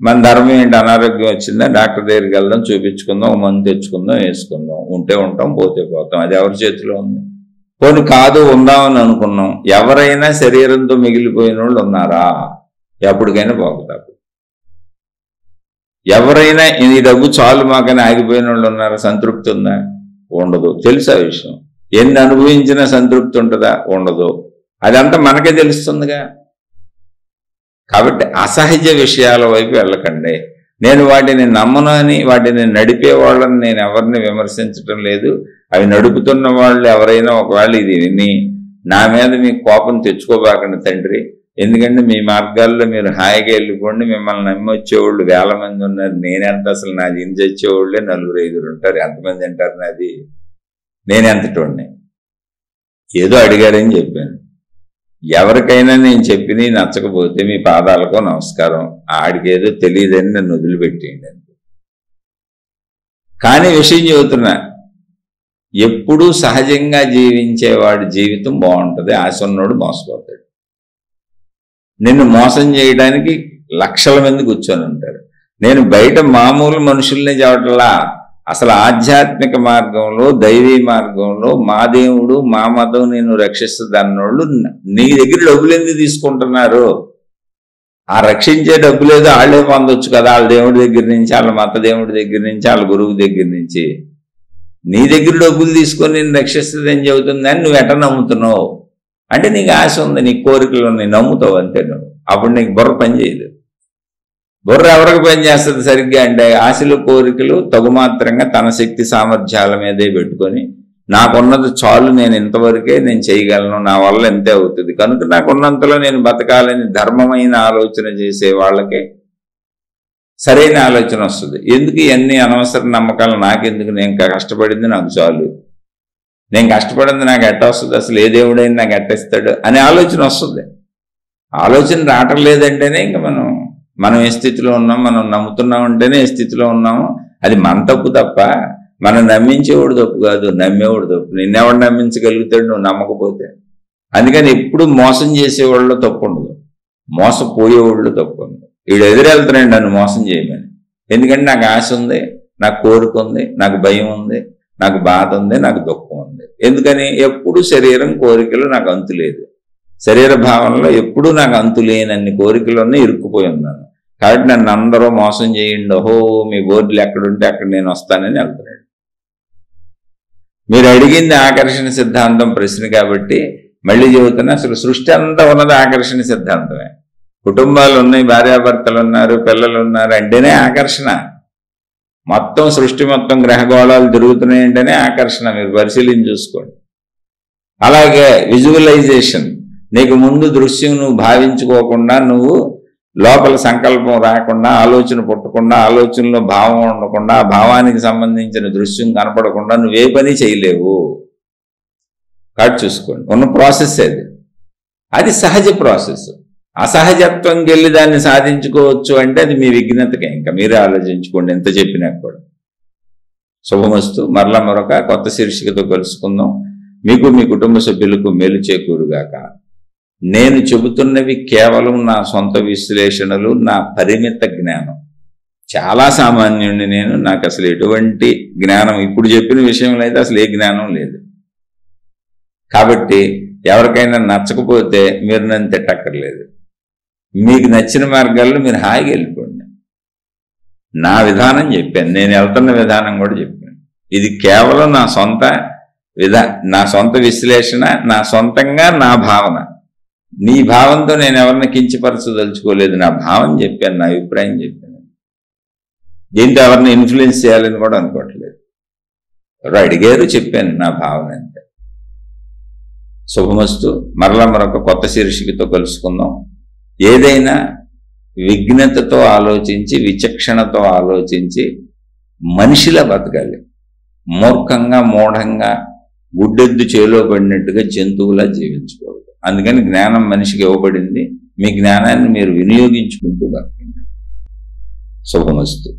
మన ధర్మం ఏంటి? అనారోగ్యం వచ్చిందా డాక్టర్ దగ్గరికి వెళ్దాం, చూపించుకుందాం, మందు తెచ్చుకుందాం, వేసుకుందాం, ఉంటే ఉంటాం, పోతే పోతాం. అది ఎవరి చేతిలో ఉంది? పోనీ కాదు ఉందామని అనుకున్నాం. ఎవరైనా శరీరంతో మిగిలిపోయిన వాళ్ళు ఉన్నారా? ఎప్పటికైనా పోకుతారు. ఎవరైనా ఈ డబ్బు చాలు మాకని ఆగిపోయిన వాళ్ళు ఉన్నారా? సంతృప్తి ఉందా? ఉండదు. తెలుసా విషయం? ఎన్ని అనుభవించినా సంతృప్తి ఉంటుందా? ఉండదు. అదంతా మనకే తెలుస్తుందిగా. కాబట్టి అసహజ విషయాల వైపు వెళ్ళకండి. నేను వాటిని నమ్మను అని వాటిని నడిపే వాళ్ళని నేను ఎవరిని విమర్శించడం లేదు. అవి నడుపుతున్న వాళ్ళు ఎవరైనా ఒకవేళ ఇది విని నా మీద మీకు కోపం తెచ్చుకోబాకండి తండ్రి. ఎందుకంటే మీ మార్గాల్లో మీరు హాయిగా వెళ్ళిపోండి. మిమ్మల్ని నమ్మి వచ్చేవాళ్ళు వేల మంది ఉన్నారు. నేనెంత అసలు నాది ఇంటి వచ్చేవాళ్ళే 4-5 ఉంటారు. ఎంతమంది అంటారు నాది? నేనెంతటోడిని? ఏదో అడిగారని చెప్పాను. ఎవరికైనా నేను చెప్పిన నచ్చకపోతే మీ పాదాలకో నమస్కారం, ఆడికేదో తెలియదని నన్ను వదిలిపెట్టేయండి అంతే. కానీ విషయం చెబుతున్నా, ఎప్పుడూ సహజంగా జీవించేవాడి జీవితం బాగుంటుంది. ఆశ ఉన్నోడు మోసపోతాడు. నిన్ను మోసం చేయడానికి లక్షల మంది కూర్చొని ఉంటారు. నేను బయట మామూలు మనుషుల్ని చెప్పట్లా, అసలు ఆధ్యాత్మిక మార్గంలో, దైవీ మార్గంలో మా దేవుడు, మా మతం నేను రక్షిస్తుంది అన్నోళ్ళు నీ దగ్గర డబ్బులు ఎందుకు తీసుకుంటున్నారు? ఆ రక్షించే డబ్బులు ఏదో వాళ్ళే పొందొచ్చు కదా, వాళ్ళ దేవుడి దగ్గర నుంచి, వాళ్ళ మత దేవుడి దగ్గర నుంచి, వాళ్ళ గురువు దగ్గర నుంచి. నీ దగ్గర డబ్బులు తీసుకొని నేను రక్షిస్తుంది అని చెబుతుందని నువ్వు ఎట్లా నమ్ముతున్నావు? అంటే నీకు ఆశ ఉంది, నీకు కోరికలు ఉన్నాయి, నమ్ముతావు అంతే. నువ్వు అప్పుడు నీకు బుర్ర పని చేయదు. బుర్ర ఎవరికి పని చేస్తుంది సరిగ్గా అంటే ఆశలు, కోరికలు తగుమాత్రంగా తన శక్తి సామర్థ్యాల మీదే పెట్టుకొని నాకున్నది చాలు, నేను ఇంతవరకే నేను చేయగలను, నా వల్ల ఎంతే అవుతుంది కనుక నాకున్నంతలో నేను బతకాలని ధర్మమైన ఆలోచన చేసే వాళ్ళకి సరైన ఆలోచన వస్తుంది. ఎందుకు ఇవన్నీ అనవసర నమ్మకాలు? నాకెందుకు? నేను కష్టపడింది నాకు చాలు, నేను కష్టపడింది నాకు ఎట్ట వస్తుంది, అసలు ఏ దేవుడైనా నాకు ఎట్టిస్తాడు అనే ఆలోచన వస్తుంది. ఆలోచన రావటం లేదంటేనే ఇంకా మనం మనం ఏ స్థితిలో ఉన్నాం, మనం నమ్ముతున్నాం అంటేనే ఏ స్థితిలో ఉన్నాము. అది మన తప్పు తప్ప మనం నమ్మించేవాడు తప్పు కాదు, నమ్మేవాడు తప్పు. నిన్నెవడు నమ్మించగలుగుతాడు నువ్వు నమ్మకపోతే? అందుకని ఎప్పుడు మోసం చేసేవాళ్ళు తప్పు ఉండదు, మోసపోయేవాళ్ళు తప్పు ఉంది. వీడు ఎదురెళ్తున్నాడు నన్ను మోసం చేయమని. ఎందుకంటే నాకు ఆశ ఉంది, నాకు కోరిక ఉంది, నాకు భయం ఉంది, నాకు బాధ ఉంది, నాకు దుఃఖం ఉంది. ఎందుకని? ఎప్పుడు శరీరం కోరికలు నాకు అంతు లేదు. శరీర భావనలో ఎప్పుడూ నాకు అంతు లేనన్ని కోరికలన్నీ ఇరుక్కుపోయి ఉన్నాను. కాబట్టి నన్ను అందరూ మోసం చేయండి, ఓహో మీ బోర్డులు ఎక్కడుంటే అక్కడ నేను వస్తానని వెళ్తున్నాడు. మీరు అడిగింది ఆకర్షణ సిద్ధాంతం ప్రశ్న కాబట్టి మళ్ళీ చెబుతున్నా, అసలు సృష్టి అంతా ఉన్నది ఆకర్షణ సిద్ధాంతమే. కుటుంబాలు ఉన్నాయి, భార్యాభర్తలు ఉన్నారు, పిల్లలు ఉన్నారు అంటేనే ఆకర్షణ. మొత్తం సృష్టి మొత్తం గ్రహగోళాలు తిరుగుతున్నాయి అంటేనే ఆకర్షణ. మీరు పరిశీలించి చూసుకోండి. అలాగే విజువలైజేషన్, నీకు ముందు దృశ్యం నువ్వు భావించుకోకుండా, నువ్వు లోపల సంకల్పం రాకుండా, ఆలోచన పుట్టకుండా, ఆలోచనలో భావం ఉండకుండా, ఆ భావానికి సంబంధించిన దృశ్యం కనపడకుండా నువ్వే పని చేయలేవు. కాబట్టి చూసుకోండి, ఉన్న ప్రాసెస్ అది సహజ ప్రాసెస్. అసహజత్వంకి వెళ్ళి దాన్ని సాధించుకోవచ్చు అంటే అది మీ విఘ్నతకే. ఇంకా మీరే ఆలోచించుకోండి ఎంత చెప్పినా కూడా. శుభమస్తు. మరలా మరొక కొత్త శీర్షికతో కలుసుకుందాం. మీకు మీ కుటుంబ సభ్యులకు మేలు చేకూరుగాక. నేను చెబుతున్నవి కేవలం నా సొంత విశ్లేషణలు, నా పరిమిత జ్ఞానం. చాలా సామాన్యుడిని నేను. నాకు అసలు ఎటువంటి జ్ఞానం, ఇప్పుడు చెప్పిన విషయంలో అయితే అసలు ఏ జ్ఞానం లేదు. కాబట్టి ఎవరికైనా నచ్చకపోతే మీరు నన్ను తిట్టక్కర్లేదు. మీకు నచ్చిన మార్గాల్లో మీరు హాయిగా వెళ్ళిపోండి. నా విధానం చెప్పాను, నేను వెళ్తున్న విధానం కూడా చెప్పాను. ఇది కేవలం నా సొంత విశ్లేషణ, నా సొంతంగా నా భావన. నీ భావంతో నేను ఎవరిని కించపరచదలుచుకోలేదు. నా భావం చెప్పాను, నా అభిప్రాయం చెప్పాను. దీంతో ఎవరిని ఇన్ఫ్లుయెన్స్ చేయాలని కూడా అనుకోవట్లేదు. ఎవరు అడిగారు, చెప్పాను నా భావన అంతే. శుభమస్తు. మరలా మరొక కొత్త శీర్షికతో కలుసుకుందాం. ఏదైనా విఘ్నతతో ఆలోచించి, విచక్షణతో ఆలోచించి మనిషిలా బతకాలి. మూర్ఖంగా, మూఢంగా, గుడ్డెద్దు చేలో పడినట్టుగా జంతువులా జీవించుకోవాలి. అందుకని జ్ఞానం మనిషికి ఇవ్వబడింది. మీ జ్ఞానాన్ని మీరు వినియోగించుకుంటూ బతకండి. శుభమస్తు.